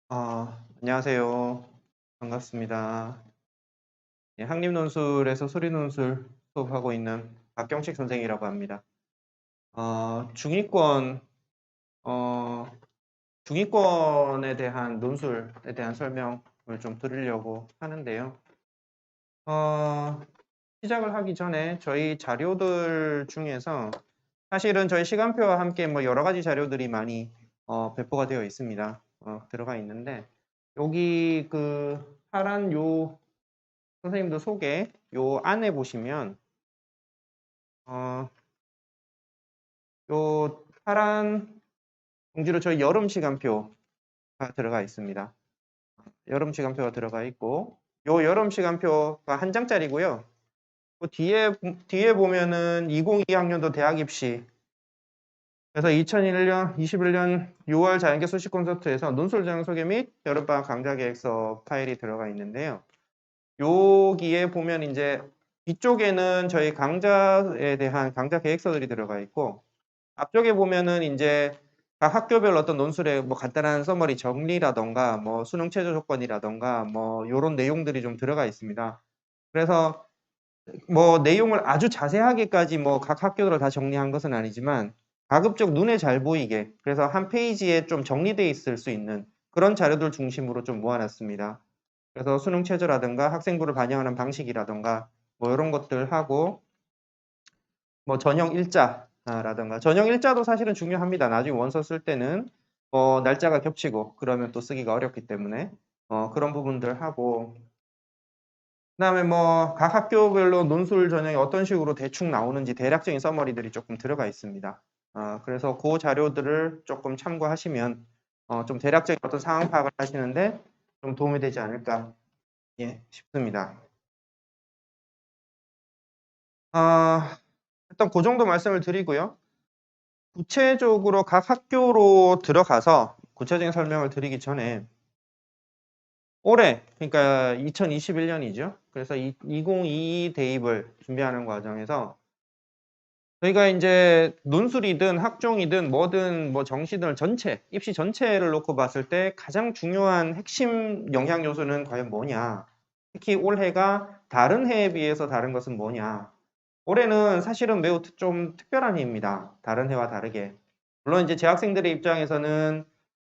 안녕하세요. 반갑습니다. 예, 학립논술에서 소리논술 수업하고 있는 박경식 선생이라고 합니다. 중위권, 어, 중위권에 대한 논술에 대한 설명을 좀 드리려고 하는데요. 어, 시작을 하기 전에 저희 자료들 중에서 사실은 저희 시간표와 함께 뭐 여러 가지 자료들이 많이 배포가 되어 있습니다. 들어가 있는데 여기 그 파란 요 선생님들 소개 요 안에 보시면 어, 요 파란 봉지로 저희 여름 시간표가 들어가 있습니다. 여름 시간표가 들어가 있고 요 여름 시간표가 한 장짜리고요. 그 뒤에 보면은 2022학년도 대학 입시 그래서 21년 6월 자연계 수시 콘서트에서 논술 전형 소개 및 여름방학 강좌 계획서 파일이 들어가 있는데요. 여기에 보면 이제 이쪽에는 저희 강좌에 대한 강좌 계획서들이 들어가 있고 앞쪽에 보면은 이제 각 학교별 어떤 논술의 뭐 간단한 서머리 정리라던가 뭐 수능 최저 조건이라던가 뭐 요런 내용들이 좀 들어가 있습니다. 그래서 뭐 내용을 아주 자세하게까지 뭐 각 학교들을 다 정리한 것은 아니지만 가급적 눈에 잘 보이게 그래서 한 페이지에 좀 정리되어 있을 수 있는 그런 자료들 중심으로 좀 모아놨습니다. 그래서 수능 최저라든가 학생부를 반영하는 방식이라든가 뭐 이런 것들 하고 뭐 전형 일자라든가 전형 일자도 사실은 중요합니다. 나중에 원서 쓸 때는 날짜가 겹치고 그러면 또 쓰기가 어렵기 때문에 그런 부분들 하고 그다음에 뭐 각 학교별로 논술 전형이 어떤 식으로 대충 나오는지 대략적인 서머리들이 조금 들어가 있습니다. 그래서 그 자료들을 조금 참고하시면 좀 대략적인 어떤 상황 파악을 하시는데 좀 도움이 되지 않을까 싶습니다. 일단 그 정도 말씀을 드리고요. 구체적으로 각 학교로 들어가서 구체적인 설명을 드리기 전에 올해, 그러니까 2021년이죠. 그래서 2022 대입을 준비하는 과정에서 저희가 이제 논술이든 학종이든 뭐든 뭐 정시든 전체, 입시 전체를 놓고 봤을 때 가장 중요한 핵심 영향 요소는 과연 뭐냐? 특히 올해가 다른 해에 비해서 다른 것은 뭐냐? 올해는 사실은 매우 좀 특별한 해입니다. 다른 해와 다르게. 물론 이제 재학생들의 입장에서는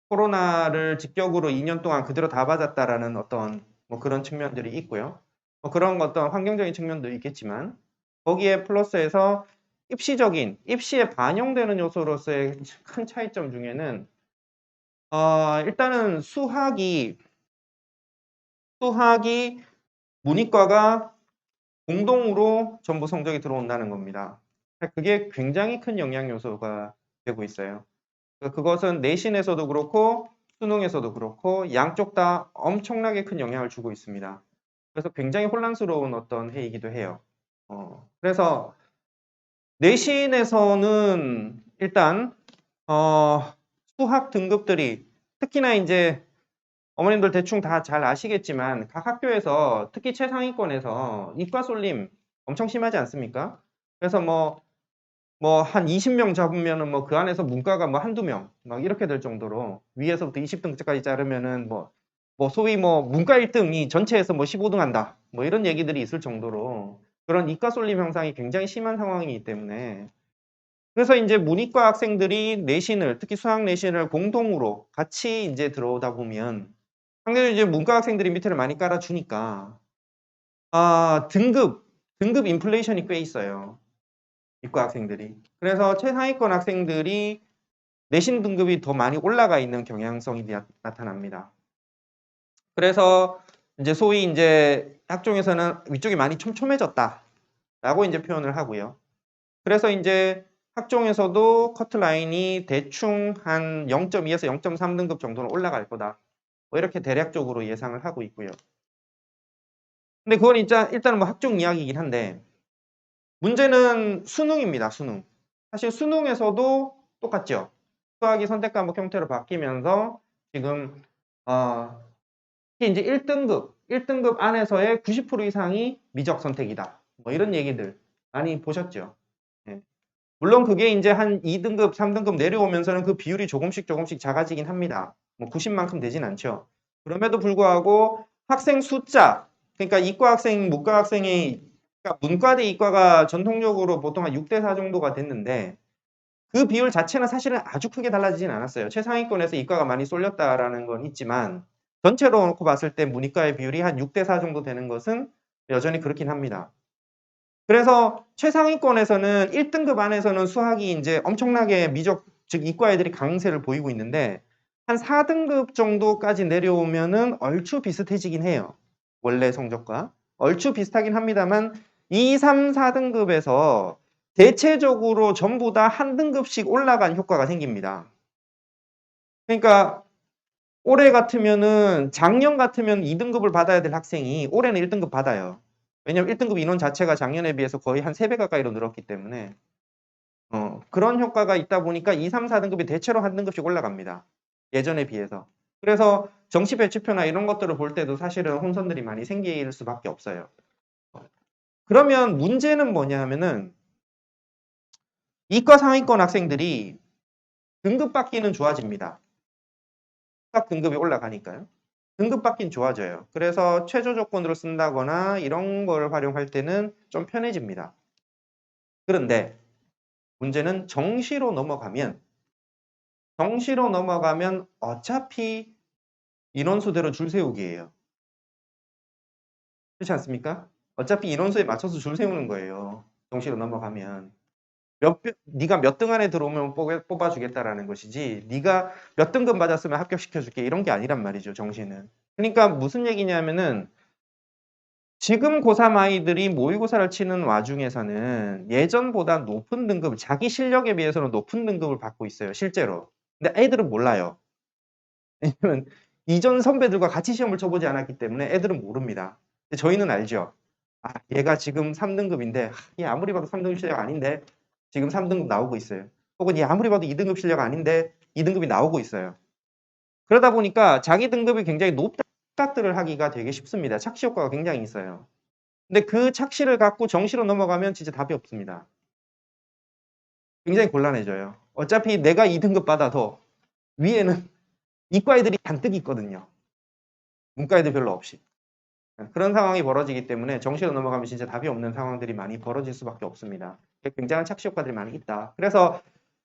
코로나를 직격으로 2년 동안 그대로 다 맞았다라는 어떤 뭐 그런 측면들이 있고요. 뭐 그런 어떤 환경적인 측면도 있겠지만 거기에 플러스해서 입시에 반영되는 요소로서의 큰 차이점 중에는 일단은 수학이 문이과가 공동으로 전부 성적이 들어온다는 겁니다. 그게 굉장히 큰 영향 요소가 되고 있어요. 그것은 내신에서도 그렇고 수능에서도 그렇고 양쪽 다 엄청나게 큰 영향을 주고 있습니다. 그래서 굉장히 혼란스러운 어떤 해이기도 해요. 그래서 내신에서는 일단 수학 등급들이 특히나 이제 어머님들 대충 다 잘 아시겠지만 각 학교에서 특히 최상위권에서 이과 쏠림 엄청 심하지 않습니까? 그래서 뭐 한 20명 잡으면은 뭐 그 안에서 문과가 뭐 한두 명 막 이렇게 될 정도로 위에서부터 20등까지 자르면은 뭐 소위 뭐 문과 1등이 전체에서 뭐 15등 한다 뭐 이런 얘기들이 있을 정도로 그런 이과 쏠림 현상이 굉장히 심한 상황이기 때문에 그래서 이제 문이과 학생들이 내신을 특히 수학 내신을 공동으로 같이 이제 들어오다 보면 상대적으로 이제 문과 학생들이 밑에를 많이 깔아주니까 등급 인플레이션이 꽤 있어요. 이과 학생들이. 그래서 최상위권 학생들이 내신 등급이 더 많이 올라가 있는 경향성이 나타납니다. 그래서 이제 소위 이제 학종에서는 위쪽이 많이 촘촘해졌다라고 이제 표현을 하고요. 그래서 이제 학종에서도 커트라인이 대충 한 0.2에서 0.3등급 정도는 올라갈 거다. 뭐 이렇게 대략적으로 예상을 하고 있고요. 근데 그건 일단은 뭐 학종 이야기이긴 한데 문제는 수능입니다. 수능. 사실 수능에서도 똑같죠. 수학이 선택 과목 형태로 바뀌면서 지금 특히 이제 1등급 안에서의 90% 이상이 미적 선택이다. 뭐 이런 얘기들 많이 보셨죠. 예. 물론 그게 이제 한 2등급, 3등급 내려오면서는 그 비율이 조금씩 작아지긴 합니다. 뭐 90만큼 되진 않죠. 그럼에도 불구하고 학생 숫자, 그러니까 이과 학생, 문과 학생이, 그러니까 문과 대 이과가 전통적으로 보통 한 6대4 정도가 됐는데 그 비율 자체는 사실은 아주 크게 달라지진 않았어요. 최상위권에서 이과가 많이 쏠렸다라는 건 있지만 전체로 놓고 봤을 때 문이과의 비율이 한 6대4 정도 되는 것은 여전히 그렇긴 합니다. 그래서 최상위권에서는 1등급 안에서는 수학이 이제 엄청나게 미적, 즉 이과 애들이 강세를 보이고 있는데 한 4등급 정도까지 내려오면은 얼추 비슷해지긴 해요. 원래 성적과. 얼추 비슷하긴 합니다만 2, 3, 4등급에서 대체적으로 전부 다 한 등급씩 올라간 효과가 생깁니다. 그러니까 올해 같으면은 작년 같으면 2등급을 받아야 될 학생이 올해는 1등급 받아요. 왜냐면 1등급 인원 자체가 작년에 비해서 거의 한 3배 가까이로 늘었기 때문에 그런 효과가 있다 보니까 2, 3, 4등급이 대체로 한 등급씩 올라갑니다. 예전에 비해서. 그래서 정시 배치표나 이런 것들을 볼 때도 사실은 혼선들이 많이 생길 수밖에 없어요. 그러면 문제는 뭐냐 하면은 이과 상위권 학생들이 등급 받기는 좋아집니다. 수학 등급이 올라가니까요. 등급 받기는 좋아져요. 그래서 최저 조건으로 쓴다거나 이런 걸 활용할 때는 좀 편해집니다. 그런데 문제는 정시로 넘어가면 어차피 인원수대로 줄 세우기예요. 그렇지 않습니까? 어차피 인원수에 맞춰서 줄 세우는 거예요. 정시로 넘어가면. 네가 몇 등 안에 들어오면 뽑아주겠다라는 것이지 네가 몇 등급 맞았으면 합격시켜줄게 이런 게 아니란 말이죠. 정시는. 그러니까 무슨 얘기냐면은 지금 고3 아이들이 모의고사를 치는 와중에서는 예전보다 높은 등급, 자기 실력에 비해서는 높은 등급을 받고 있어요. 실제로. 근데 애들은 몰라요. 왜냐면 이전 선배들과 같이 시험을 쳐보지 않았기 때문에 애들은 모릅니다. 근데 저희는 알죠. 아, 얘가 지금 3등급인데 얘 아무리 봐도 3등급 실력 아닌데 지금 3등급 나오고 있어요. 혹은 얘 아무리 봐도 2등급 실력 아닌데 2등급이 나오고 있어요. 그러다 보니까 자기 등급이 굉장히 높다 생각들을 하기가 되게 쉽습니다. 착시 효과가 굉장히 있어요. 근데 그 착시를 갖고 정시로 넘어가면 진짜 답이 없습니다. 굉장히 곤란해져요. 어차피 내가 2등급 받아도 위에는 이과 애들이 잔뜩 있거든요. 문과 애들 별로 없이. 그런 상황이 벌어지기 때문에 정시로 넘어가면 진짜 답이 없는 상황들이 많이 벌어질 수밖에 없습니다. 굉장한 착시 효과들이 많이 있다. 그래서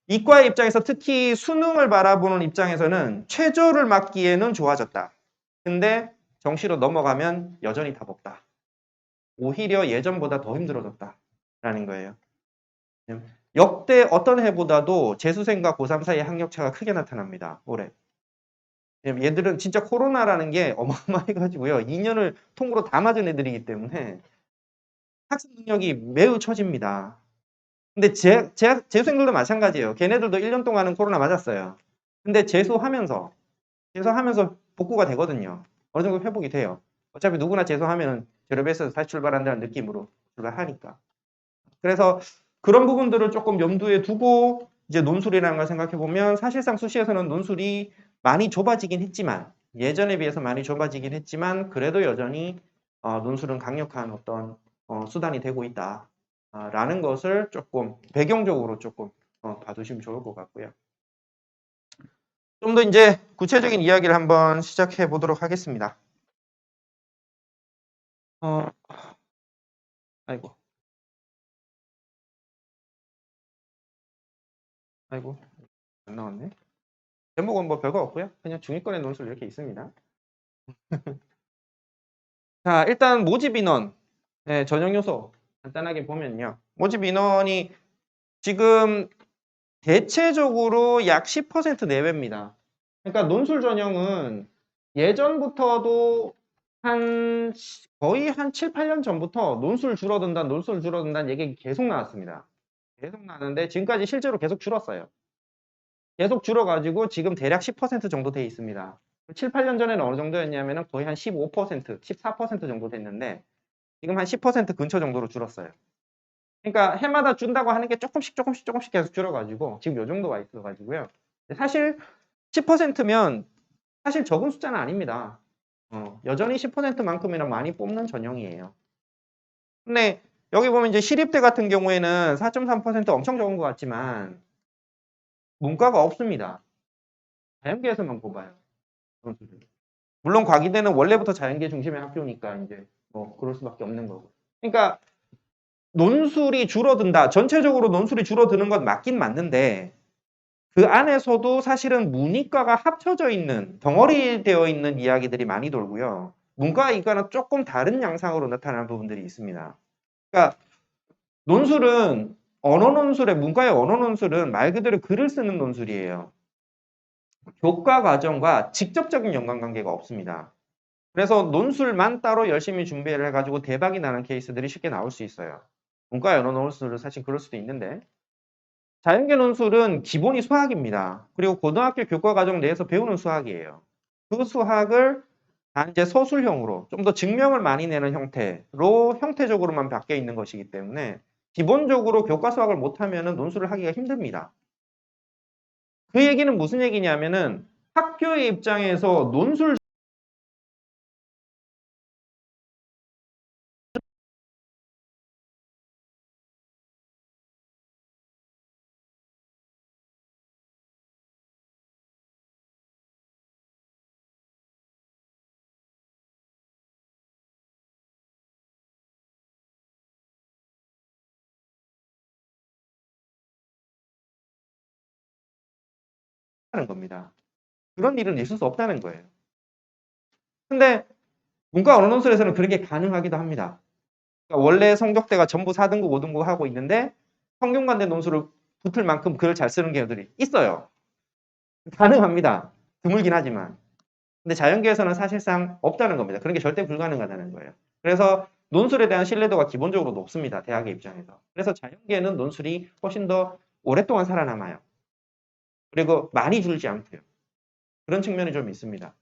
이과의 입장에서 특히 수능을 바라보는 입장에서는 최저를 맞기에는 좋아졌다. 근데 정시로 넘어가면 여전히 답 없다. 오히려 예전보다 더 힘들어졌다. 라는 거예요. 역대 어떤 해보다도 재수생과 고3 사이의 학력차가 크게 나타납니다. 올해. 얘들은 진짜 코로나라는 게 어마어마해가지고요. 2년을 통으로 다 맞은 애들이기 때문에 학습 능력이 매우 처집니다. 근데 재수생들도 마찬가지예요. 걔네들도 1년 동안은 코로나 맞았어요. 근데 재수하면서 복구가 되거든요. 어느 정도 회복이 돼요. 어차피 누구나 재수하면 제로베이스에서 다시 출발한다는 느낌으로 출발하니까. 그래서 그런 부분들을 조금 염두에 두고 이제 논술이라는 걸 생각해 보면 사실상 수시에서는 논술이 많이 좁아지긴 했지만 예전에 비해서 많이 좁아지긴 했지만 그래도 여전히 논술은 강력한 어떤 수단이 되고 있다 라는 것을 조금 배경적으로 조금 봐두시면 좋을 것 같고요. 좀 더 이제 구체적인 이야기를 한번 시작해 보도록 하겠습니다. 아이고 안 나왔네. 제목은 뭐 별거 없고요. 그냥 중위권의 논술 이렇게 있습니다. 자, 일단 모집 인원, 네, 전형 요소 간단하게 보면요. 모집 인원이 지금 대체적으로 약 10% 내외입니다. 그러니까 논술 전형은 예전부터도 거의 한 7, 8년 전부터 논술 줄어든다는 얘기 계속 나왔습니다. 계속 나왔는데 지금까지 실제로 계속 줄었어요. 계속 줄어가지고 지금 대략 10% 정도 돼 있습니다. 7, 8년 전에는 어느 정도였냐면 거의 한 15%, 14% 정도 됐는데 지금 한 10% 근처 정도로 줄었어요. 그러니까 해마다 준다고 하는 게 조금씩 계속 줄어가지고 지금 요 정도 와 있어가지고요. 사실 10%면 사실 적은 숫자는 아닙니다. 여전히 10%만큼이나 많이 뽑는 전형이에요. 근데 여기 보면 이제 시립대 같은 경우에는 4.3% 엄청 적은 것 같지만 문과가 없습니다. 자연계에서만 뽑아요. 논술을. 물론 과기대는 원래부터 자연계 중심의 학교니까 이제 뭐 그럴 수밖에 없는 거고. 그러니까 논술이 줄어든다. 전체적으로 논술이 줄어드는 건 맞긴 맞는데 그 안에서도 사실은 문이과가 합쳐져 있는 덩어리 되어 있는 이야기들이 많이 돌고요. 문과 이과는 조금 다른 양상으로 나타나는 부분들이 있습니다. 그러니까 논술은 문과의 언어 논술은 말 그대로 글을 쓰는 논술이에요. 교과 과정과 직접적인 연관관계가 없습니다. 그래서 논술만 따로 열심히 준비를 해가지고 대박이 나는 케이스들이 쉽게 나올 수 있어요. 문과의 언어 논술은 사실 그럴 수도 있는데 자연계 논술은 기본이 수학입니다. 그리고 고등학교 교과 과정 내에서 배우는 수학이에요. 그 수학을 이제 서술형으로 좀 더 증명을 많이 내는 형태로 형태적으로만 바뀌어 있는 것이기 때문에 기본적으로 교과 수학을 못하면 논술을 하기가 힘듭니다. 그 얘기는 무슨 얘기냐면은 학교의 입장에서 논술 하는 겁니다. 그런 일은 있을 수 없다는 거예요. 근데 문과 언어 논술에서는 그런 게 가능하기도 합니다. 그러니까 원래 성적대가 전부 4등급, 5등급 하고 있는데 평균관대 논술을 붙을 만큼 글을 잘 쓰는 경우들이 있어요. 가능합니다. 드물긴 하지만. 근데 자연계에서는 사실상 없다는 겁니다. 그런 게 절대 불가능하다는 거예요. 그래서 논술에 대한 신뢰도가 기본적으로 높습니다. 대학의 입장에서. 그래서 자연계는 논술이 훨씬 더 오랫동안 살아남아요. 그리고 많이 줄지 않고요. 그런 측면이 좀 있습니다.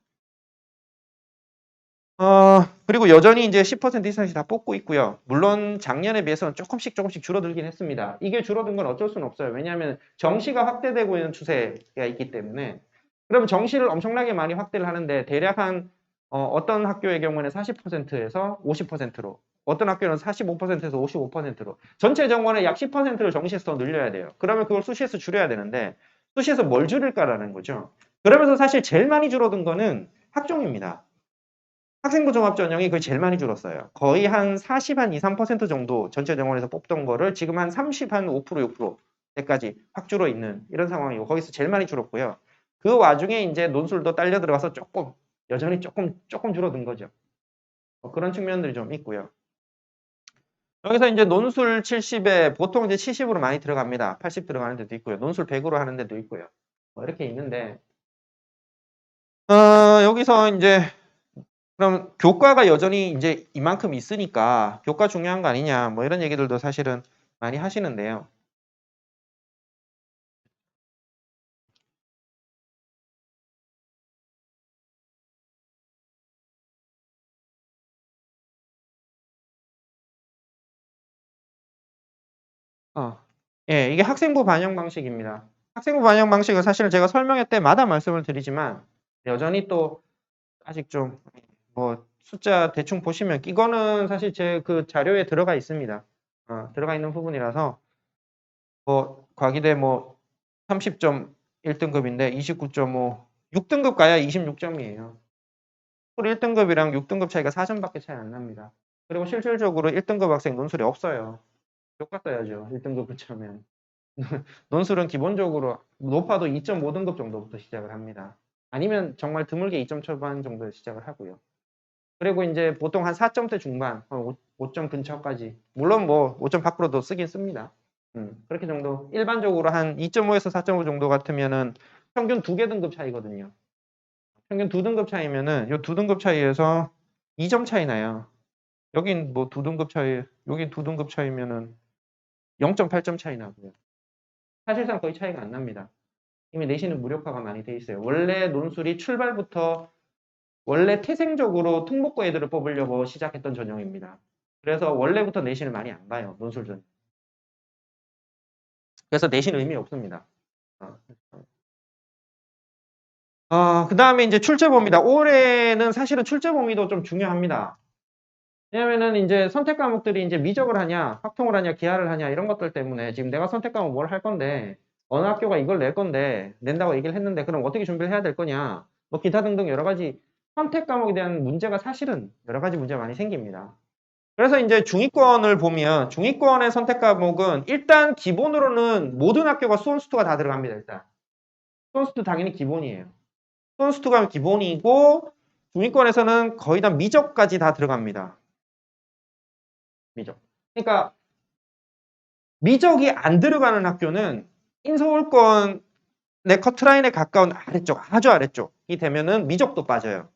그리고 여전히 이제 10% 이상씩 다 뽑고 있고요. 물론 작년에 비해서는 조금씩 줄어들긴 했습니다. 이게 줄어든 건 어쩔 수는 없어요. 왜냐하면 정시가 확대되고 있는 추세가 있기 때문에. 그럼 정시를 엄청나게 많이 확대를 하는데 대략 한 어떤 학교의 경우에는 40%에서 50%로 어떤 학교는 45%에서 55%로 전체 정원의 약 10%를 정시에서 더 늘려야 돼요. 그러면 그걸 수시에서 줄여야 되는데 수시에서 뭘 줄일까라는 거죠. 그러면서 사실 제일 많이 줄어든 거는 학종입니다. 학생부 종합 전형이 거의 제일 많이 줄었어요. 거의 한 40, 한 2, 3% 정도 전체 정원에서 뽑던 거를 지금 한 30, 한 5%, 6%대까지 확 줄어 있는 이런 상황이고 거기서 제일 많이 줄었고요. 그 와중에 이제 논술도 딸려 들어가서 여전히 조금 줄어든 거죠. 그런 측면들이 좀 있고요. 여기서 이제 논술 70에 보통 이제 70으로 많이 들어갑니다. 80 들어가는 데도 있고요. 논술 100으로 하는 데도 있고요. 이렇게 있는데, 여기서 이제 그럼 교과가 여전히 이제 이만큼 있으니까 교과 중요한 거 아니냐 뭐 이런 얘기들도 사실은 많이 하시는데요. 예, 이게 학생부 반영 방식입니다. 학생부 반영 방식은 사실 제가 설명회 때마다 말씀을 드리지만 여전히 또 아직 좀 뭐 숫자 대충 보시면 이거는 사실 제 그 자료에 들어가 있습니다. 들어가 있는 부분이라서 뭐 과기대 뭐 30점 1등급인데 29.5 6등급 가야 26점이에요. 1등급이랑 6등급 차이가 4점밖에 차이 안 납니다. 그리고 실질적으로 1등급 학생 논술이 없어요. 교과 써야죠. 1등급 붙이면. 논술은 기본적으로 높아도 2.5등급 정도부터 시작을 합니다. 아니면 정말 드물게 2점 초반 정도 시작을 하고요. 그리고 이제 보통 한 4점대 중반, 5점 근처까지. 물론 뭐 5점 밖으로도 쓰긴 씁니다. 그렇게 정도. 일반적으로 한 2.5에서 4.5 정도 같으면은 평균 2개 등급 차이거든요. 평균 2등급 차이면은 요 2등급 차이에서 2점 차이 나요. 여긴 뭐 2등급 차이, 여긴 2등급 차이면은 0.8점 차이 나고요. 사실상 거의 차이가 안 납니다. 이미 내신은 무력화가 많이 돼 있어요. 원래 논술이 출발부터 원래 태생적으로 특목고 애들을 뽑으려고 시작했던 전형입니다. 그래서 원래부터 내신을 많이 안 봐요. 논술 전형. 그래서 내신 의미 없습니다. 그 다음에 이제 출제범위다. 올해는 사실은 출제범위도 좀 중요합니다. 왜냐면은 이제 선택 과목들이 이제 미적을 하냐, 확통을 하냐, 기하를 하냐 이런 것들 때문에 지금 내가 선택 과목 뭘 할 건데 어느 학교가 이걸 낼 건데 낸다고 얘기를 했는데 그럼 어떻게 준비를 해야 될 거냐? 뭐 기타 등등 여러 가지 선택 과목에 대한 문제가 사실은 여러 가지 문제가 많이 생깁니다. 그래서 이제 중위권을 보면 중위권의 선택 과목은 일단 기본으로는 모든 학교가 수원수투가 다 들어갑니다. 일단 수원수투 당연히 기본이에요. 수원수투가 기본이고 중위권에서는 거의 다 미적까지 다 들어갑니다. 미적. 그러니까 미적이 안 들어가는 학교는 인서울권의 커트라인에 가까운 아래쪽, 아주 아래쪽이 되면은 미적도 빠져요.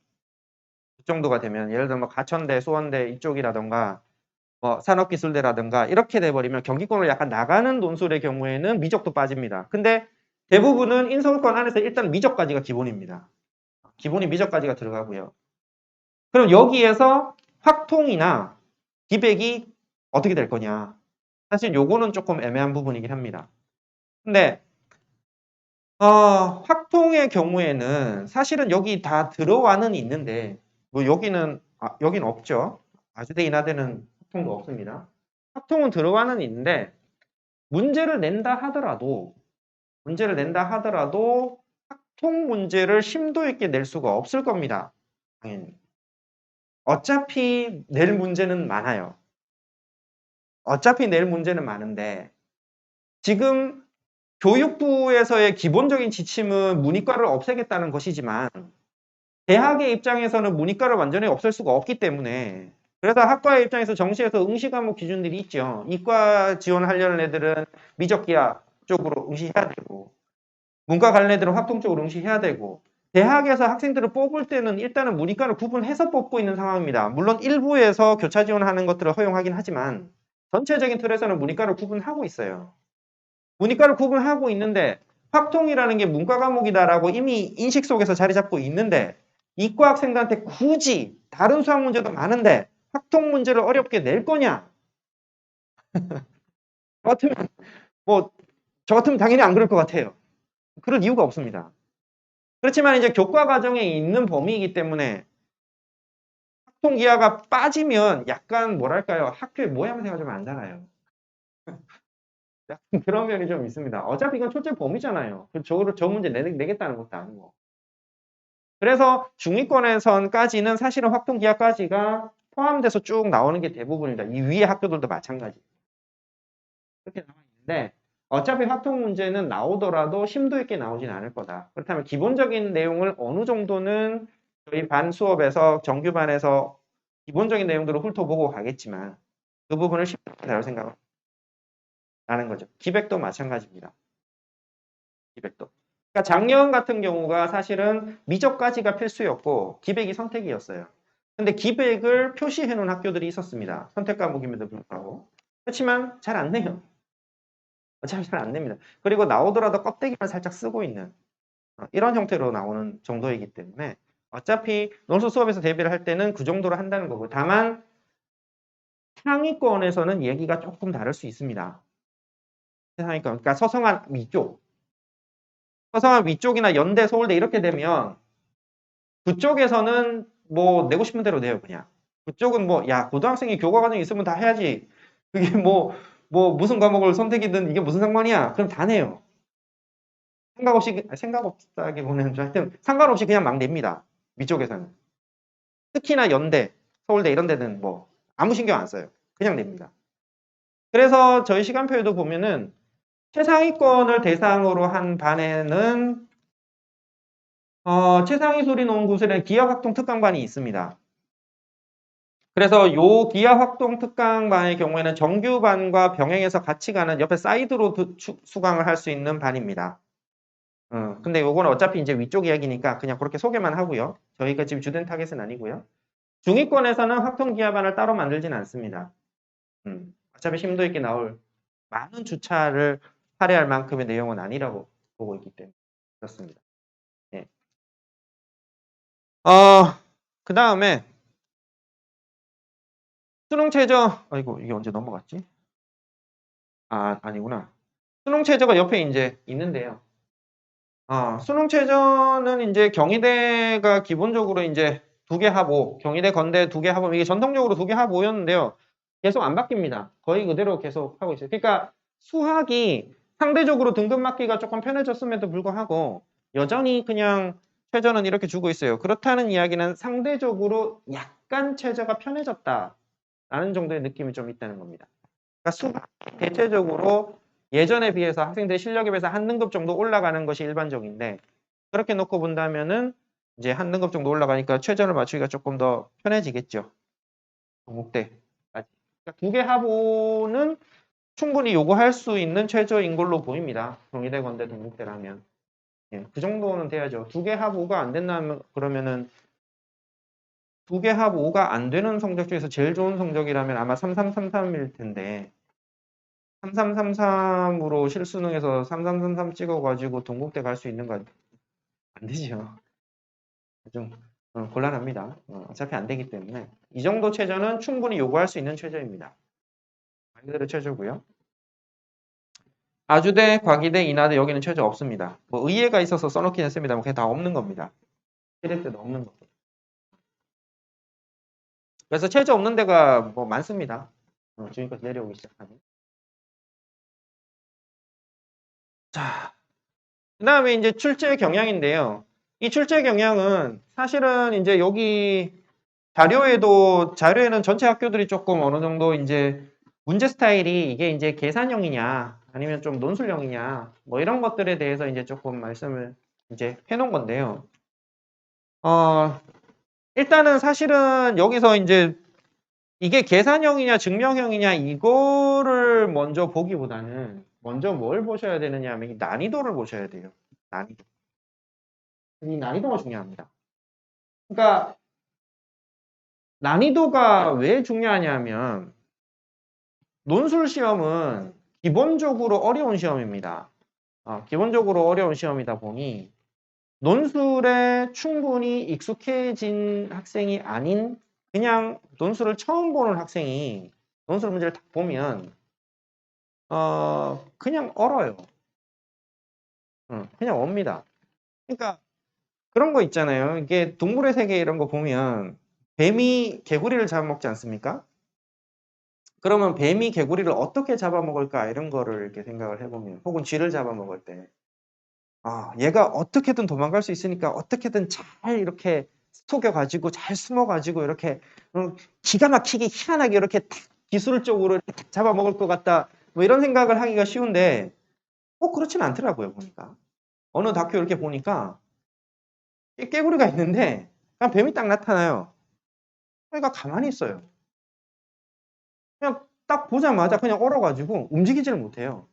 그 정도가 되면 예를 들어 뭐 가천대, 수원대 이쪽이라던가 뭐 산업기술대라든가 이렇게 돼버리면 경기권을 약간 나가는 논술의 경우에는 미적도 빠집니다. 근데 대부분은 인서울권 안에서 일단 미적까지가 기본입니다. 기본이 미적까지가 들어가고요. 그럼 여기에서 확통이나 기백이 어떻게 될 거냐. 사실 요거는 조금 애매한 부분이긴 합니다. 근데 확통의 경우에는 사실은 여기 다 들어와는 있는데 뭐 여기는 없죠. 아주대 인하대는 확통도 없습니다. 확통은 들어와는 있는데 문제를 낸다 하더라도 확통 문제를 심도 있게 낼 수가 없을 겁니다. 당연히. 어차피 낼 문제는 많아요. 어차피 낼 문제는 많은데 지금 교육부에서의 기본적인 지침은 문이과를 없애겠다는 것이지만 대학의 입장에서는 문이과를 완전히 없앨 수가 없기 때문에 그래서 학과의 입장에서 정시에서 응시 과목 기준들이 있죠. 이과 지원하려는 애들은 미적기하 쪽으로 응시해야 되고 문과 가는 애들은 확통 쪽으로 응시해야 되고 대학에서 학생들을 뽑을 때는 일단은 문이과를 구분해서 뽑고 있는 상황입니다. 물론 일부에서 교차 지원하는 것들을 허용하긴 하지만 전체적인 틀에서는 문이과를 구분하고 있어요. 문이과를 구분하고 있는데 확통이라는 게 문과 과목이다라고 이미 인식 속에서 자리 잡고 있는데 이과 학생들한테 굳이 다른 수학 문제도 많은데 확통 문제를 어렵게 낼 거냐? 저 같으면 당연히 안 그럴 것 같아요. 그럴 이유가 없습니다. 그렇지만 이제 교과 과정에 있는 범위이기 때문에 확통 기하가 빠지면 약간 뭐랄까요? 학교의 모양새가 좀 안 달라요. 그런 면이 좀 있습니다. 어차피 이건 출제 범위잖아요. 저 문제 내겠다는 것도 아니고. 그래서 중위권에선까지는 사실은 확통 기하까지가 포함돼서 쭉 나오는 게 대부분입니다. 이 위에 학교들도 마찬가지. 그렇게 나와 있는데 어차피 확통 문제는 나오더라도 심도 있게 나오진 않을 거다. 그렇다면 기본적인 내용을 어느 정도는 저희 반 수업에서 정규반에서 기본적인 내용들을 훑어보고 가겠지만 그 부분을 심도 있게 다룰 생각을 하는 거죠. 기백도 마찬가지입니다. 기백도. 그러니까 작년 같은 경우가 사실은 미적까지가 필수였고 기백이 선택이었어요. 근데 기백을 표시해 놓은 학교들이 있었습니다. 선택 과목임에도 불구하고. 그렇지만 잘 안 내요. 어차피 잘 안 냅니다. 그리고 나오더라도 껍데기만 살짝 쓰고 있는 이런 형태로 나오는 정도이기 때문에 어차피 논술 수업에서 대비를 할 때는 그 정도로 한다는 거고 다만 상위권에서는 얘기가 조금 다를 수 있습니다. 상위권, 그러니까 서성한 위쪽이나 연대, 서울대 이렇게 되면 그쪽에서는 뭐 내고 싶은 대로 내요 그냥. 그쪽은 뭐 야 고등학생이 교과 과정이 있으면 다 해야지. 그게 뭐 무슨 과목을 선택이든 이게 무슨 상관이야. 그럼 다 내요. 생각 없다기보다는 하여튼 상관없이 그냥 막 냅니다. 위쪽에서는. 특히나 연대, 서울대 이런 데는 뭐 아무 신경 안 써요. 그냥 냅니다. 그래서 저희 시간표에도 보면은 최상위권을 대상으로 한 반에는 최상위 소리 놓은 곳에는 기하활동 특강반이 있습니다. 그래서 요 기하활동 특강반의 경우에는 정규반과 병행해서 같이 가는 옆에 사이드로 수강을 할 수 있는 반입니다. 근데 요거는 어차피 이제 위쪽 이야기니까 그냥 그렇게 소개만 하고요. 저희가 지금 주된 타겟은 아니고요. 중위권에서는 확통 기하반을 따로 만들진 않습니다. 어차피 심도 있게 나올 많은 주차를 할애할 만큼의 내용은 아니라고 보고 있기 때문에 그렇습니다. 네. 그 다음에 수능 최저 아이고 이게 언제 넘어갔지? 아니구나. 수능 최저가 옆에 이제 있는데요. 수능 최저는 이제 경희대가 기본적으로 이제 2개 하보, 경희대 건대 2개 하보, 이게 전통적으로 2개 하보였는데요. 계속 안 바뀝니다. 거의 그대로 계속 하고 있어요. 그러니까 수학이 상대적으로 등급 맞기가 조금 편해졌음에도 불구하고 여전히 그냥 최저는 이렇게 주고 있어요. 그렇다는 이야기는 상대적으로 약간 최저가 편해졌다라는 정도의 느낌이 좀 있다는 겁니다. 그러니까 수학 대체적으로 예전에 비해서 학생들의 실력에 비해서 한 등급 정도 올라가는 것이 일반적인데 그렇게 놓고 본다면은 이제 한 등급 정도 올라가니까 최저를 맞추기가 조금 더 편해지겠죠. 동국대. 그러니까 두 개 합오는 충분히 요구할 수 있는 최저인 걸로 보입니다. 동의대, 건대, 동국대라면. 예, 그 정도는 돼야죠. 두 개 합 5가 안 된다면 그러면은 두 개 합 5가 안 되는 성적 중에서 제일 좋은 성적이라면 아마 3333일 텐데 3333으로 실수능에서 3333 찍어가지고 동국대 갈 수 있는 거 안 되죠. 좀 곤란합니다. 어차피 안 되기 때문에 이 정도 최저는 충분히 요구할 수 있는 최저입니다. 말 그대로 최저고요. 아주대, 과기대, 인하대 여기는 최저 없습니다. 뭐 의예가 있어서 써놓긴 했습니다만 그게 다 없는 겁니다. 시대 때도 없는 거. 그래서 최저 없는 데가 뭐 많습니다. 지금까지 내려오기 시작하면. 자, 그 다음에 이제 출제 경향인데요. 이 출제 경향은 사실은 이제 여기 자료에는 전체 학교들이 조금 어느 정도 이제 문제 스타일이 이게 이제 계산형이냐 아니면 좀 논술형이냐 뭐 이런 것들에 대해서 이제 조금 말씀을 이제 해놓은 건데요. 일단은 사실은 여기서 이제 이게 계산형이냐 증명형이냐 이거를 먼저 보기보다는 먼저 뭘 보셔야 되느냐 하면 이 난이도를 보셔야 돼요. 난이도. 이 난이도가 중요합니다. 그러니까 난이도가 왜 중요하냐면 논술 시험은 기본적으로 어려운 시험입니다. 기본적으로 어려운 시험이다 보니 논술에 충분히 익숙해진 학생이 아닌 그냥 논술을 처음 보는 학생이 논술 문제를 딱 보면 그냥 얼어요. 그냥 옵니다. 그러니까 그런 거 있잖아요. 이게 동물의 세계 이런 거 보면 뱀이 개구리를 잡아먹지 않습니까? 그러면 뱀이 개구리를 어떻게 잡아먹을까 이런 거를 이렇게 생각을 해보면 혹은 쥐를 잡아먹을 때 얘가 어떻게든 도망갈 수 있으니까 어떻게든 잘 이렇게 속여가지고 잘 숨어가지고 이렇게 기가 막히게 희한하게 이렇게 탁 기술적으로 이렇게 탁 잡아먹을 것 같다 뭐 이런 생각을 하기가 쉬운데 꼭 그렇진 않더라고요 보니까 어느 다큐 이렇게 보니까 깨구리가 있는데 그냥 뱀이 딱 나타나요. 그러니까 가만히 있어요. 그냥 딱 보자마자 그냥 얼어가지고 움직이지를 못해요.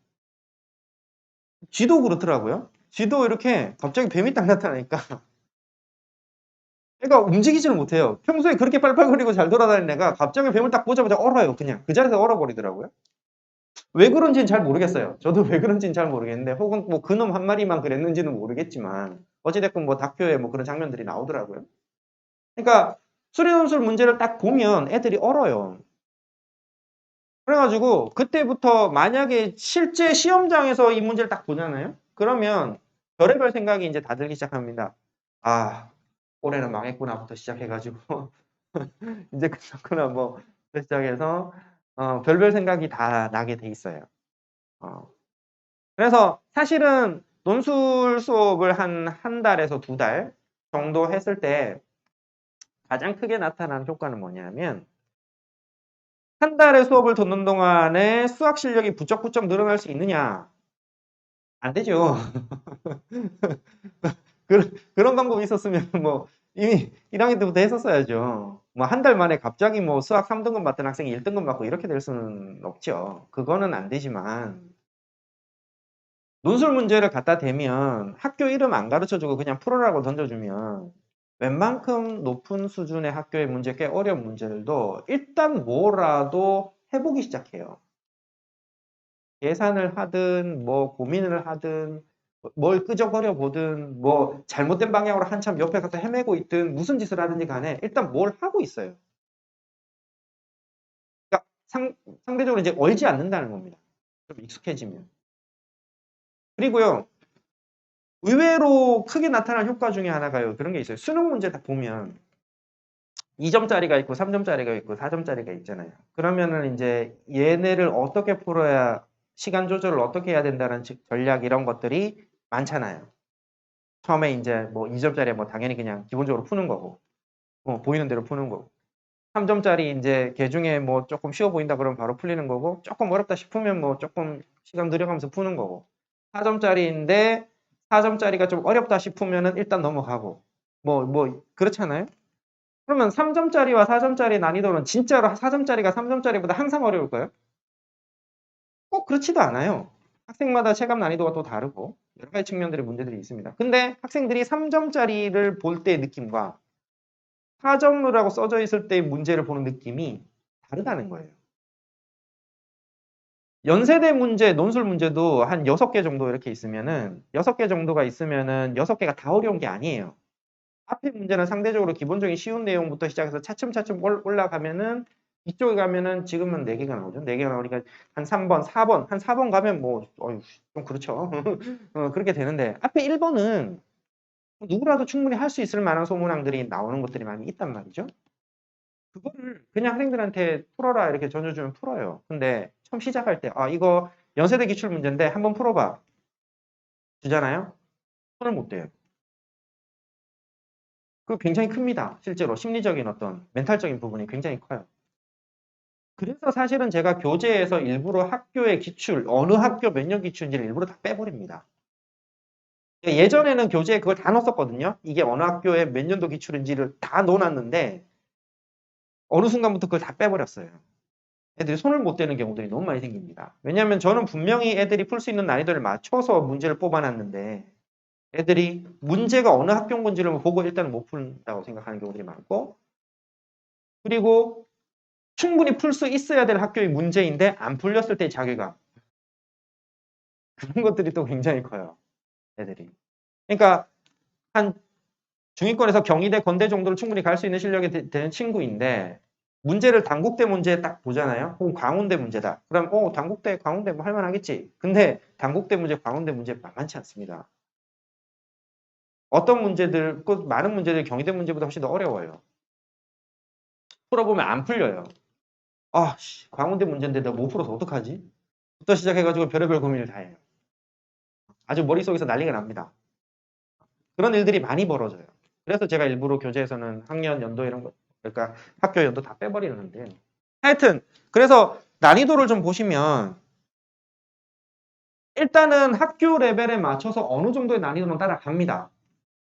쥐도 그렇더라고요. 쥐도 이렇게 갑자기 뱀이 딱 나타나니까 애가 움직이지를 못해요. 평소에 그렇게 빨빨거리고 잘 돌아다니는 애가 갑자기 뱀을 딱 보자마자 얼어요. 그냥 그 자리에서 얼어버리더라고요. 왜 그런지는 잘 모르겠어요. 저도 왜 그런지는 잘 모르겠는데 혹은 뭐 그놈 한 마리만 그랬는지는 모르겠지만 어찌됐건 뭐 다큐에 뭐 그런 장면들이 나오더라고요. 그러니까 수리논술 문제를 딱 보면 애들이 얼어요. 그래가지고 그때부터 만약에 실제 시험장에서 이 문제를 딱 보잖아요. 그러면 별의별 생각이 이제 다 들기 시작합니다. 올해는 망했구나부터 시작해가지고 이제 그렇구나 뭐 시작해서 별별 생각이 다 나게 돼 있어요. 그래서 사실은 논술 수업을 한 달에서 2달 정도 했을 때 가장 크게 나타나는 효과는 뭐냐면 한 달의 수업을 듣는 동안에 수학 실력이 부쩍부쩍 늘어날 수 있느냐? 안 되죠. 그런 방법이 있었으면 뭐 이미 1학년 때부터 했었어야죠. 뭐 한 달 만에 갑자기 뭐 수학 3등급 맞던 학생이 1등급 맞고 이렇게 될 수는 없죠. 그거는 안 되지만 논술 문제를 갖다 대면 학교 이름 안 가르쳐주고 그냥 풀어라고 던져주면 웬만큼 높은 수준의 학교의 문제, 꽤 어려운 문제들도 일단 뭐라도 해보기 시작해요. 계산을 하든 뭐 고민을 하든 뭘 끄적거려 보든 뭐 잘못된 방향으로 한참 옆에 가서 헤매고 있든 무슨 짓을 하든지 간에 일단 뭘 하고 있어요. 그러니까 상대적으로 이제 얼지 않는다는 겁니다. 좀 익숙해지면. 그리고요. 의외로 크게 나타난 효과 중에 하나가요. 그런 게 있어요. 수능 문제 딱 보면 2점짜리가 있고 3점짜리가 있고 4점짜리가 있잖아요. 그러면은 이제 얘네를 어떻게 풀어야 시간 조절을 어떻게 해야 된다는 전략 이런 것들이 많잖아요. 처음에 이제 뭐 2점짜리 뭐 당연히 그냥 기본적으로 푸는 거고, 보이는 대로 푸는 거고. 3점짜리 이제 개 중에 뭐 조금 쉬워 보인다 그러면 바로 풀리는 거고, 조금 어렵다 싶으면 뭐 조금 시간 들여가면서 푸는 거고, 4점짜리인데 4점짜리가 좀 어렵다 싶으면은 일단 넘어가고, 그렇잖아요? 그러면 3점짜리와 4점짜리 난이도는 진짜로 4점짜리가 3점짜리보다 항상 어려울까요? 꼭 그렇지도 않아요. 학생마다 체감 난이도가 또 다르고, 여러 가지 측면들의 문제들이 있습니다. 근데 학생들이 3점짜리를 볼 때의 느낌과 4점이라고 써져 있을 때의 문제를 보는 느낌이 다르다는 거예요. 연세대 문제, 논술 문제도 한 6개 정도 이렇게 있으면은 6개 정도가 있으면은 6개가 다 어려운 게 아니에요. 앞에 문제는 상대적으로 기본적인 쉬운 내용부터 시작해서 차츰차츰 올라가면은 이쪽에 가면은 지금은 4개가 나오죠. 4개가 나오니까 한 3번, 4번, 한 4번 가면 뭐 좀 그렇죠. 그렇게 되는데 앞에 1번은 누구라도 충분히 할 수 있을 만한 소문항들이 나오는 것들이 많이 있단 말이죠. 그거를 그냥 학생들한테 풀어라 이렇게 전해주면 풀어요. 근데 처음 시작할 때 이거 연세대 기출 문제인데 한번 풀어봐 주잖아요. 손을 못 대요. 그거 굉장히 큽니다. 실제로 심리적인 어떤 멘탈적인 부분이 굉장히 커요. 그래서 사실은 제가 교재에서 일부러 학교의 기출, 어느 학교 몇 년 기출인지를 일부러 다 빼버립니다. 예전에는 교재에 그걸 다 넣었거든요. 이게 어느 학교의 몇 년도 기출인지를 다 넣어놨는데 어느 순간부터 그걸 다 빼버렸어요. 애들이 손을 못 대는 경우들이 너무 많이 생깁니다. 왜냐하면 저는 분명히 애들이 풀 수 있는 난이도를 맞춰서 문제를 뽑아놨는데 애들이 문제가 어느 학교 건지를 보고 일단은 못 푼다고 생각하는 경우들이 많고, 그리고 충분히 풀 수 있어야 될 학교의 문제인데 안 풀렸을 때의 자괴감, 그런 것들이 또 굉장히 커요. 애들이. 그러니까 한 중위권에서 경희대, 건대 정도를 충분히 갈 수 있는 실력이 되는 친구인데 문제를 단국대 문제에 딱 보잖아요. 혹은 광운대 문제다. 그럼 단국대, 광운대 뭐 할만하겠지. 근데 단국대 문제, 광운대 문제 만만치 않습니다. 어떤 문제들, 많은 문제들 경희대 문제보다 훨씬 더 어려워요. 풀어보면 안 풀려요. 광운대 문제인데 내가 못 풀어서 어떡하지? 부터 시작해가지고 별의별 고민을 다 해요. 아주 머릿속에서 난리가 납니다. 그런 일들이 많이 벌어져요. 그래서 제가 일부러 교재에서는 학년, 연도 이런 거, 그러니까 학교 연도 다 빼버리는데. 하여튼, 그래서 난이도를 좀 보시면 일단은 학교 레벨에 맞춰서 어느 정도의 난이도는 따라갑니다.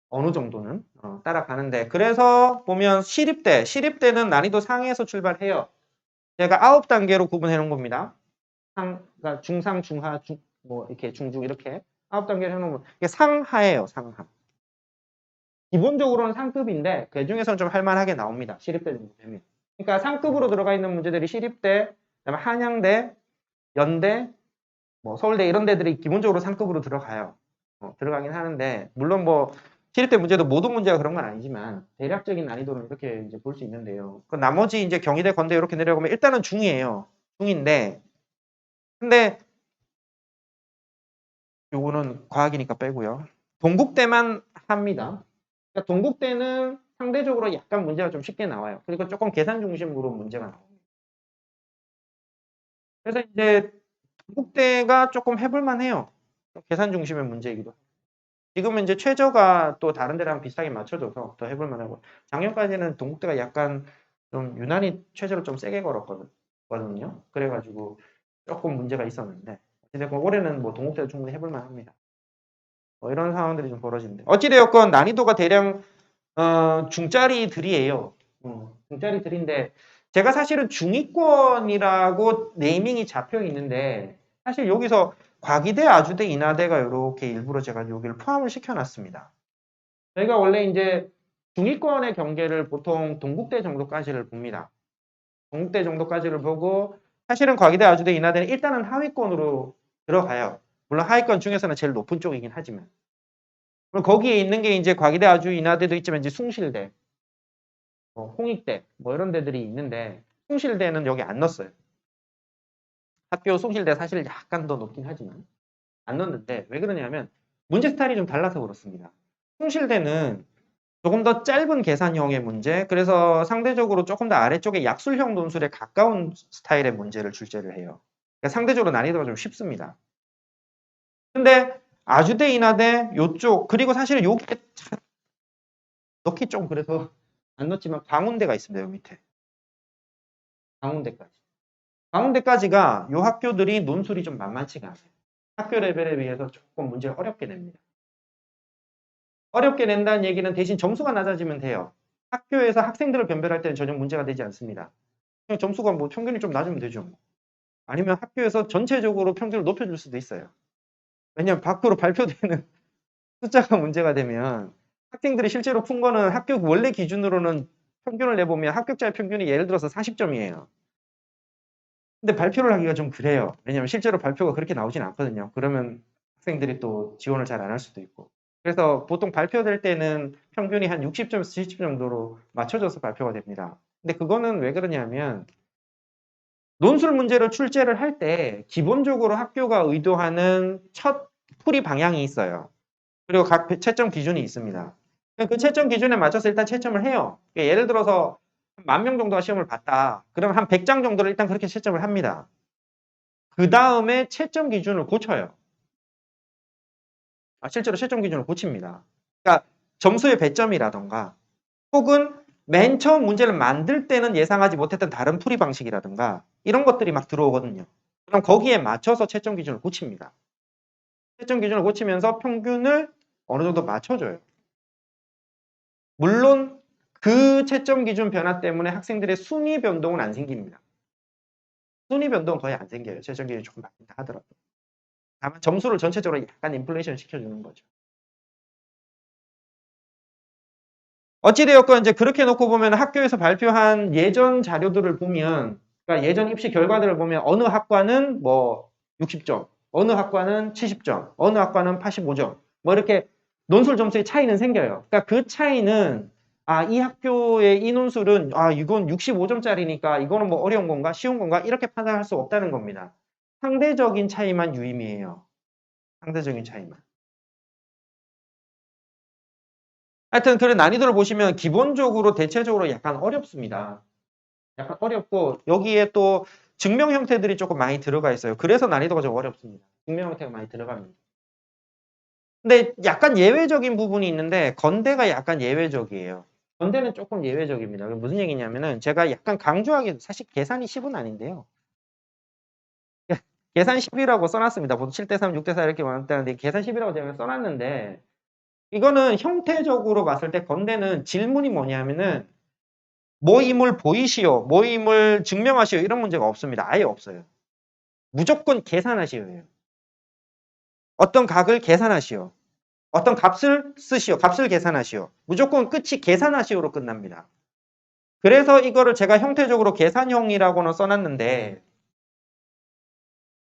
어느 정도는 따라가는데, 그래서 보면 시립대는 난이도 상에서 출발해요. 제가 9단계로 구분해 놓은 겁니다. 그러니까 중상, 중하, 이렇게 중중 이렇게 9단계를 해놓으면 이게 상하예요. 상하. 기본적으로는 상급인데 그 중에서는 좀 할만하게 나옵니다. 시립대 정도 되면. 그러니까 상급으로 들어가 있는 문제들이 시립대, 그다음에 한양대, 연대, 서울대 이런 데들이 기본적으로 상급으로 들어가요. 들어가긴 하는데 물론 시립대 문제도 모든 문제가 그런 건 아니지만 대략적인 난이도는 이렇게 이제 볼 수 있는데요. 그 나머지 이제 경희대, 건대 이렇게 내려가면 일단은 중이에요. 중인데 근데 요거는 과학이니까 빼고요. 동국대만 합니다. 그러니까 동국대는 상대적으로 약간 문제가 좀 쉽게 나와요. 그리고 조금 계산 중심으로 문제가 나옵니다. 그래서 이제 동국대가 조금 해볼만 해요. 계산 중심의 문제이기도 하고. 지금은 이제 최저가 또 다른 데랑 비슷하게 맞춰줘서 더 해볼만 하고, 작년까지는 동국대가 약간 좀 유난히 최저를 좀 세게 걸었거든요. 그래가지고 조금 문제가 있었는데, 근데 올해는 동국대도 충분히 해볼만 합니다. 이런 상황들이 좀 벌어지는데. 어찌되었건 난이도가 대략 중짜리들이에요. 중짜리들인데 제가 사실은 중위권이라고 네이밍이 잡혀 있는데 사실 여기서 과기대, 아주대, 인하대가 이렇게 일부러 제가 여기를 포함을 시켜놨습니다. 저희가 원래 이제 중위권의 경계를 보통 동국대 정도까지를 봅니다. 동국대 정도까지를 보고 사실은 과기대, 아주대, 인하대는 일단은 하위권으로 들어가요. 물론 하위권 중에서는 제일 높은 쪽이긴 하지만. 그럼 거기에 있는 게 이제 과기대, 아주, 인하대도 있지만 이제 숭실대, 홍익대 이런 데들이 있는데 숭실대는 여기 안 넣었어요. 학교 숭실대 사실 약간 더 높긴 하지만 안 넣었는데 왜 그러냐면 문제 스타일이 좀 달라서 그렇습니다. 숭실대는 조금 더 짧은 계산형의 문제, 그래서 상대적으로 조금 더 아래쪽에 약술형 논술에 가까운 스타일의 문제를 출제를 해요. 그러니까 상대적으로 난이도가 좀 쉽습니다. 근데 아주대 인하대 요쪽 그리고 사실은 요게 넣기 좀 그래서 안 넣었지만 광운대가 있습니다. 요 밑에 광운대까지. 광운대까지가 요 학교들이 논술이 좀 만만치가 않아요. 학교 레벨에 비해서 조금 문제를 어렵게 냅니다. 어렵게 낸다는 얘기는 대신 점수가 낮아지면 돼요. 학교에서 학생들을 변별할 때는 전혀 문제가 되지 않습니다. 그냥 점수가 뭐 평균이 좀 낮으면 되죠. 아니면 학교에서 전체적으로 평균을 높여줄 수도 있어요. 왜냐하면 밖으로 발표되는 숫자가 문제가 되면 학생들이 실제로 푼 거는 학교 원래 기준으로는 평균을 내보면 합격자의 평균이 예를 들어서 40점이에요. 근데 발표를 하기가 좀 그래요. 왜냐하면 실제로 발표가 그렇게 나오진 않거든요. 그러면 학생들이 또 지원을 잘 안 할 수도 있고. 그래서 보통 발표될 때는 평균이 한 60점에서 70점 정도로 맞춰져서 발표가 됩니다. 근데 그거는 왜 그러냐면 논술 문제를 출제를 할 때 기본적으로 학교가 의도하는 첫 풀이 방향이 있어요. 그리고 각 채점 기준이 있습니다. 그 채점 기준에 맞춰서 일단 채점을 해요. 예를 들어서 10,000명 정도가 시험을 봤다. 그럼 한 100장 정도를 일단 그렇게 채점을 합니다. 그 다음에 채점 기준을 고쳐요. 실제로 채점 기준을 고칩니다. 그러니까 점수의 배점이라던가 혹은 맨 처음 문제를 만들 때는 예상하지 못했던 다른 풀이 방식이라든가 이런 것들이 막 들어오거든요. 그럼 거기에 맞춰서 채점 기준을 고칩니다. 채점 기준을 고치면서 평균을 어느 정도 맞춰줘요. 물론 그 채점 기준 변화 때문에 학생들의 순위 변동은 안 생깁니다. 순위 변동은 거의 안 생겨요. 채점 기준이 조금 바뀐다 하더라도. 다만 점수를 전체적으로 약간 인플레이션 시켜주는 거죠. 어찌되었건 이제 그렇게 놓고 보면 학교에서 발표한 예전 자료들을 보면, 그러니까 예전 입시 결과들을 보면 어느 학과는 뭐 60점, 어느 학과는 70점, 어느 학과는 85점, 뭐 이렇게 논술 점수의 차이는 생겨요. 그러니까 그 차이는 이 학교의 이 논술은 이건 65점짜리니까 이거는 뭐 어려운 건가, 쉬운 건가 이렇게 판단할 수 없다는 겁니다. 상대적인 차이만 유의미해요. 상대적인 차이만. 하여튼 그런 난이도를 보시면 기본적으로 대체적으로 약간 어렵습니다. 약간 어렵고 여기에 또 증명 형태들이 조금 많이 들어가 있어요. 그래서 난이도가 좀 어렵습니다. 증명 형태가 많이 들어갑니다. 근데 약간 예외적인 부분이 있는데 건대가 약간 예외적이에요. 건대는 조금 예외적입니다. 무슨 얘기냐면은 제가 약간 강조하기 사실 계산이 10은 아닌데요. 계산 10이라고 써놨습니다. 보통 7대3, 6대4 이렇게 나왔다는데 계산 10이라고 제가 써놨는데 이거는 형태적으로 봤을 때 건대는 질문이 뭐냐면은 모임을 보이시오, 모임을 증명하시오 이런 문제가 없습니다. 아예 없어요. 무조건 계산하시오예요. 어떤 각을 계산하시오. 어떤 값을 쓰시오. 값을 계산하시오. 무조건 끝이 계산하시오로 끝납니다. 그래서 이거를 제가 형태적으로 계산형이라고는 써놨는데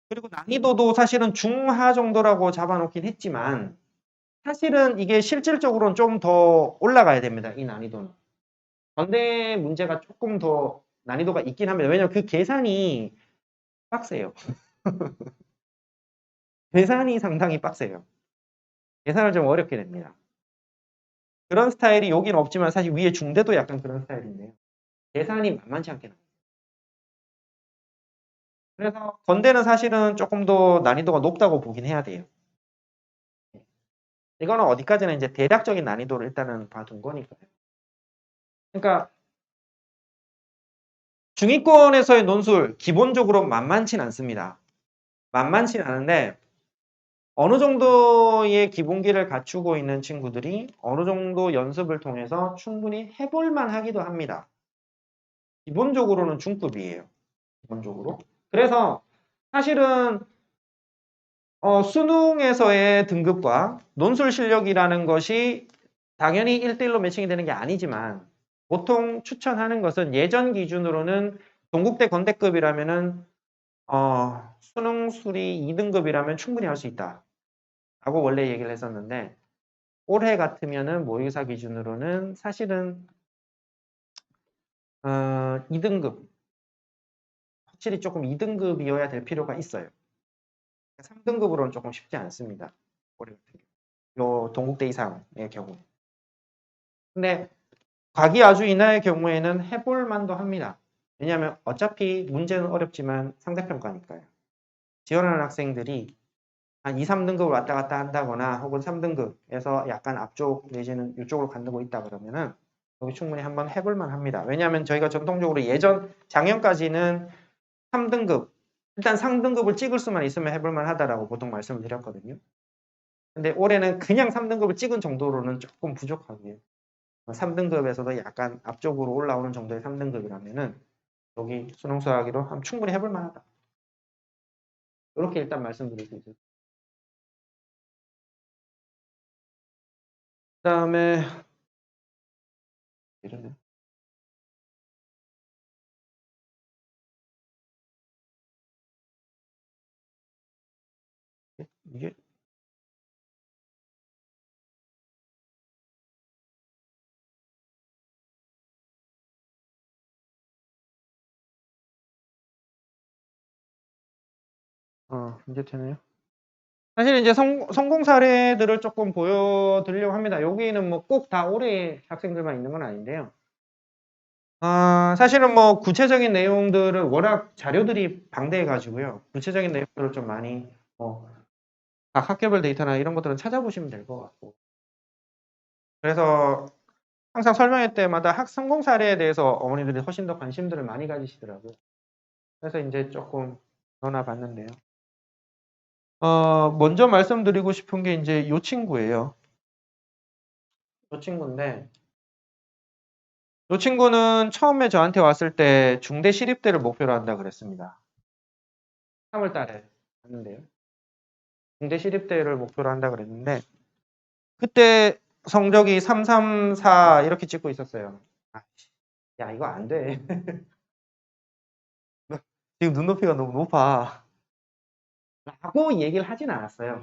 그리고 난이도도 사실은 중하 정도라고 잡아놓긴 했지만 사실은 이게 실질적으로는 좀 더 올라가야 됩니다. 이 난이도는. 건대 문제가 조금 더 난이도가 있긴 합니다. 왜냐하면 그 계산이 빡세요. 계산이 상당히 빡세요. 계산을 좀 어렵게 됩니다. 그런 스타일이 여긴 없지만 사실 위에 중대도 약간 그런 스타일인데요. 계산이 만만치 않게 나와요. 그래서 건대는 사실은 조금 더 난이도가 높다고 보긴 해야 돼요. 이거는 어디까지나 이제 대략적인 난이도를 일단은 봐둔 거니까요. 그러니까 중위권에서의 논술 기본적으로 만만치 않습니다. 만만치 않은데 어느 정도의 기본기를 갖추고 있는 친구들이 어느 정도 연습을 통해서 충분히 해볼만 하기도 합니다. 기본적으로는 중급이에요. 기본적으로. 그래서 사실은 수능에서의 등급과 논술 실력이라는 것이 당연히 1대1로 매칭이 되는 게 아니지만 보통 추천하는 것은 예전 기준으로는 동국대 건대급이라면은 수능 수리 2등급이라면 충분히 할 수 있다. 라고 원래 얘기를 했었는데 올해 같으면은 모의고사 기준으로는 사실은 2등급 확실히 조금 2등급이어야 될 필요가 있어요. 3등급으로는 조금 쉽지 않습니다. 올해 같은 경우. 요 동국대 이상의 경우. 근데 과기 아주 인하의 경우에는 해볼 만도 합니다. 왜냐하면 어차피 문제는 어렵지만 상대평가니까요. 지원하는 학생들이 한 2, 3등급을 왔다 갔다 한다거나 혹은 3등급에서 약간 앞쪽 내지는 이쪽으로 간다고 있다 그러면은 여기 충분히 한번 해볼만 합니다. 왜냐하면 저희가 전통적으로 작년까지는 3등급, 일단 3등급을 찍을 수만 있으면 해볼만 하다라고 보통 말씀을 드렸거든요. 근데 올해는 그냥 3등급을 찍은 정도로는 조금 부족하고요. 3등급에서도 약간 앞쪽으로 올라오는 정도의 3등급이라면은 여기 수능 수학으로 하면 충분히 해볼만 하다. 이렇게 일단 말씀드릴 수 있어요. 그 다음에 이러네. 이게 이제 되네요. 사실 이제 성공 사례들을 조금 보여드리려고 합니다. 여기는 뭐 꼭 다 올해 학생들만 있는 건 아닌데요. 사실은 뭐 구체적인 내용들을 워낙 자료들이 방대해가지고요. 구체적인 내용들을 좀 많이 각 학교별 데이터나 이런 것들은 찾아보시면 될 것 같고. 그래서 항상 설명회 때마다 성공 사례에 대해서 어머니들이 훨씬 더 관심들을 많이 가지시더라고요. 그래서 이제 조금 전화 봤는데요. 먼저 말씀드리고 싶은 게 이제 이 친구예요. 이 친구인데, 이 친구는 처음에 저한테 왔을 때 중대 시립대를 목표로 한다 그랬습니다. 3월 달에 왔는데요. 중대 시립대를 목표로 한다 그랬는데, 그때 성적이 334 이렇게 찍고 있었어요. 야, 이거 안 돼. 지금 눈높이가 너무 높아. 라고 얘기를 하진 않았어요.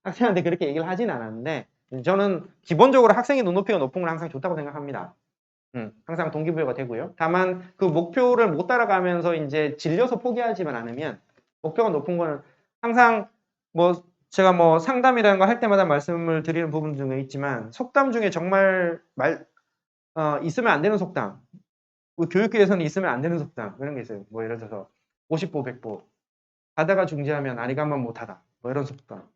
학생한테 그렇게 얘기를 하진 않았는데, 저는 기본적으로 학생의 눈높이가 높은 건 항상 좋다고 생각합니다. 항상 동기부여가 되고요. 다만 그 목표를 못 따라가면서 이제 질려서 포기하지만 않으면 목표가 높은 거는 항상 뭐 제가 뭐 상담이라는 거 할 때마다 말씀을 드리는 부분 중에 있지만 속담 중에 정말 있으면 안 되는 속담, 교육계에서는 있으면 안 되는 속담 이런 게 있어요. 뭐 예를 들어서 50보 100보 가다가 중지하면 아니 가만 못하다 뭐 이런 속담.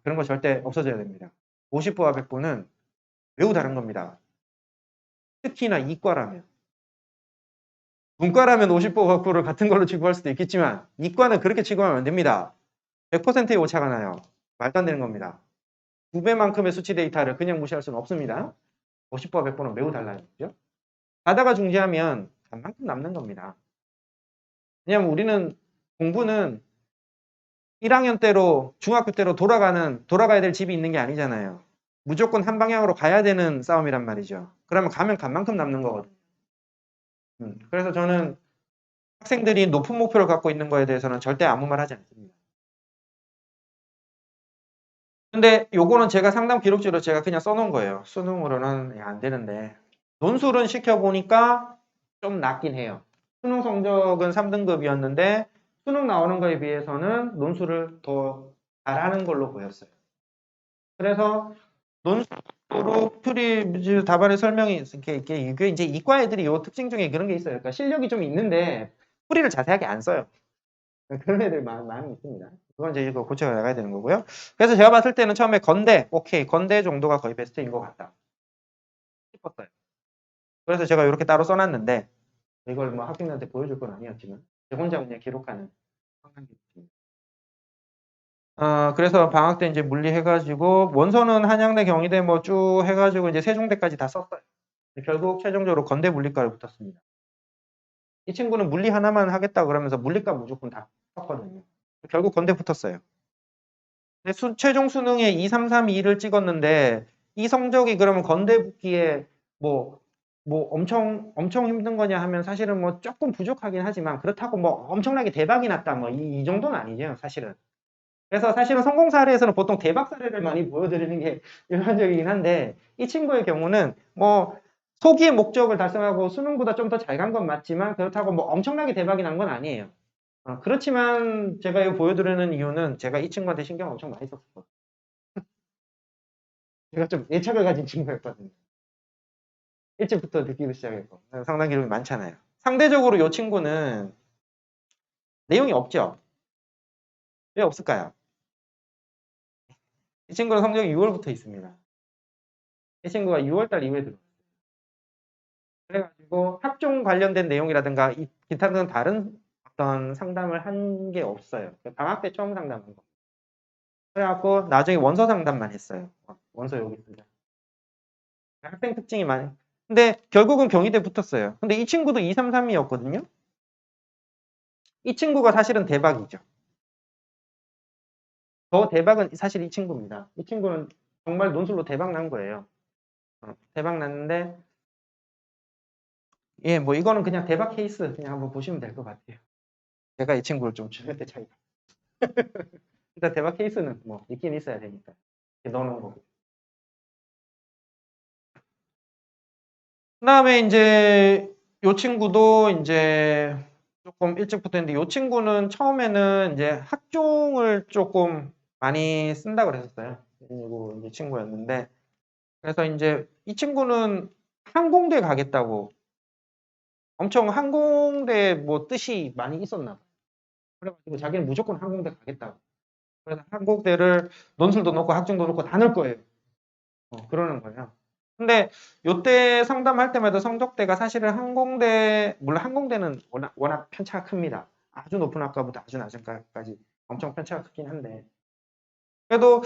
그런 거 절대 없어져야 됩니다. 50보와 100보는 매우 다른 겁니다. 특히나 이과라면. 문과라면 50보 100보를 같은 걸로 취급할 수도 있겠지만 이과는 그렇게 취급하면 안 됩니다. 100%의 오차가 나요. 말도 안 되는 겁니다. 2배만큼의 수치 데이터를 그냥 무시할 수는 없습니다. 50보와 100보는 매우 달라요. 그죠? 가다가 중지하면 간만큼 남는 겁니다. 왜냐하면 우리는 공부는 1학년 때로 중학교 때로 돌아가야 될 집이 있는 게 아니잖아요. 무조건 한 방향으로 가야 되는 싸움이란 말이죠. 그러면 가면 간 만큼 남는 거거든요. 그래서 저는 학생들이 높은 목표를 갖고 있는 거에 대해서는 절대 아무 말 하지 않습니다. 근데 요거는 제가 상담 기록지로 제가 그냥 써놓은 거예요. 수능으로는 안 되는데 논술은 시켜보니까 좀 낮긴 해요. 수능 성적은 3등급이었는데 수능 나오는 거에 비해서는 논술을 더 잘하는 걸로 보였어요. 그래서 논술로 답안에 설명이 이게 이제 이과 애들이 요 특징 중에 그런 게 있어요. 그러니까 실력이 좀 있는데 풀이를 자세하게 안 써요. 그런 애들 많이 있습니다. 그건 이제 이거 고쳐 나가야 되는 거고요. 그래서 제가 봤을 때는 처음에 건대, 오케이, 건대 정도가 거의 베스트인 것 같다 싶었어요. 그래서 제가 이렇게 따로 써놨는데 이걸 뭐 학생들한테 보여줄 건 아니었지만 제 혼자 그냥 기록하는 상상기록입니다. 그래서 방학 때 이제 물리 해가지고 원서는 한양대, 경희대 뭐 쭉 해가지고 이제 세종대까지 다 썼어요. 결국 최종적으로 건대 물리과를 붙었습니다. 이 친구는 물리 하나만 하겠다 그러면서 물리과 무조건 다 썼거든요. 결국 건대 붙었어요. 최종 수능에 2, 3, 3, 2를 찍었는데 이 성적이 그러면 건대 붙기에 뭐 엄청 힘든 거냐 하면 사실은 뭐 조금 부족하긴 하지만 그렇다고 뭐 엄청나게 대박이 났다 뭐 이 정도는 아니죠 사실은. 그래서 사실은 성공 사례에서는 보통 대박 사례를 많이 보여드리는 게 일반적이긴 한데 이 친구의 경우는 뭐 소기의 목적을 달성하고 수능보다 좀 더 잘 간 건 맞지만 그렇다고 뭐 엄청나게 대박이 난 건 아니에요. 그렇지만 제가 이거 보여드리는 이유는 제가 이 친구한테 신경 엄청 많이 썼거든요. 제가 좀 애착을 가진 친구였거든요. 일찍부터 느끼기 시작했고 상당 기록이 많잖아요. 상대적으로 이 친구는 내용이 없죠. 왜 없을까요? 이 친구는 성적이 6월부터 있습니다. 이 친구가 6월달 이후에 들어왔어요. 그래가지고 학종 관련된 내용이라든가 기타 등 다른 어떤 상담을 한 게 없어요. 방학 때 처음 상담한 거. 그래갖고 나중에 원서 상담만 했어요. 원서 여기 있습니다. 학생 특징이 많이. 근데 결국은 경희대 붙었어요. 근데 이 친구도 233이었거든요. 이 친구가 사실은 대박이죠. 더 대박은 사실 이 친구입니다. 이 친구는 정말 논술로 대박 난 거예요. 대박 났는데, 예, 뭐 이거는 그냥 대박 케이스 그냥 한번 보시면 될 것 같아요. 제가 이 친구를 좀 주변 차이가. 일단 대박 케이스는 뭐 있긴 있어야 되니까. 넣어놓은 거고. 그 다음에 이제 요 친구도 이제 조금 일찍부터 했는데 요 친구는 처음에는 이제 학종을 조금 많이 쓴다 그랬었어요. 그리고 이 친구였는데 그래서 이제 이 친구는 항공대 가겠다고 엄청 항공대 뭐 뜻이 많이 있었나 봐요. 그래가지고 자기는 무조건 항공대 가겠다고. 그래서 항공대를 논술도 넣고 학종도 넣고 다 넣을 거예요. 그러는 거예요. 근데 요때 상담할 때마다 성적대가 사실은 항공대, 물론 항공대는 워낙 편차가 큽니다. 아주 높은 학과부터 아주 낮은 학과까지 엄청 편차가 크긴 한데 그래도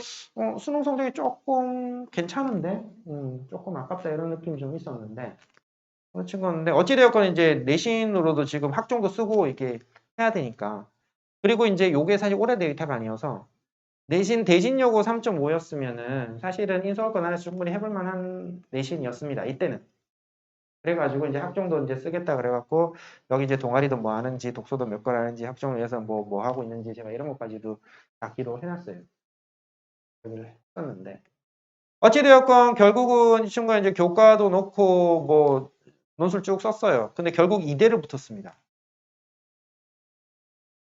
수능 성적이 조금 괜찮은데 조금 아깝다 이런 느낌이 좀 있었는데 그런 친구였는데 어찌되었건 이제 내신으로도 지금 학종도 쓰고 이렇게 해야 되니까 그리고 이제 요게 사실 올해 데이터가 아니어서 내신 대진여고 3.5였으면은 사실은 인서울권 안에서 충분히 해볼 만한 내신이었습니다. 이때는. 그래가지고 이제 학종도 이제 쓰겠다 그래갖고 여기 이제 동아리도 뭐 하는지 독서도 몇 걸 하는지 학종을 위해서 뭐 하고 있는지 제가 이런 것까지도 다 기록을 해놨어요. 얘기를 했었는데 어찌되었건 결국은 이 친구가 이제 교과도 놓고 뭐 논술 쭉 썼어요. 근데 결국 2대를 붙었습니다.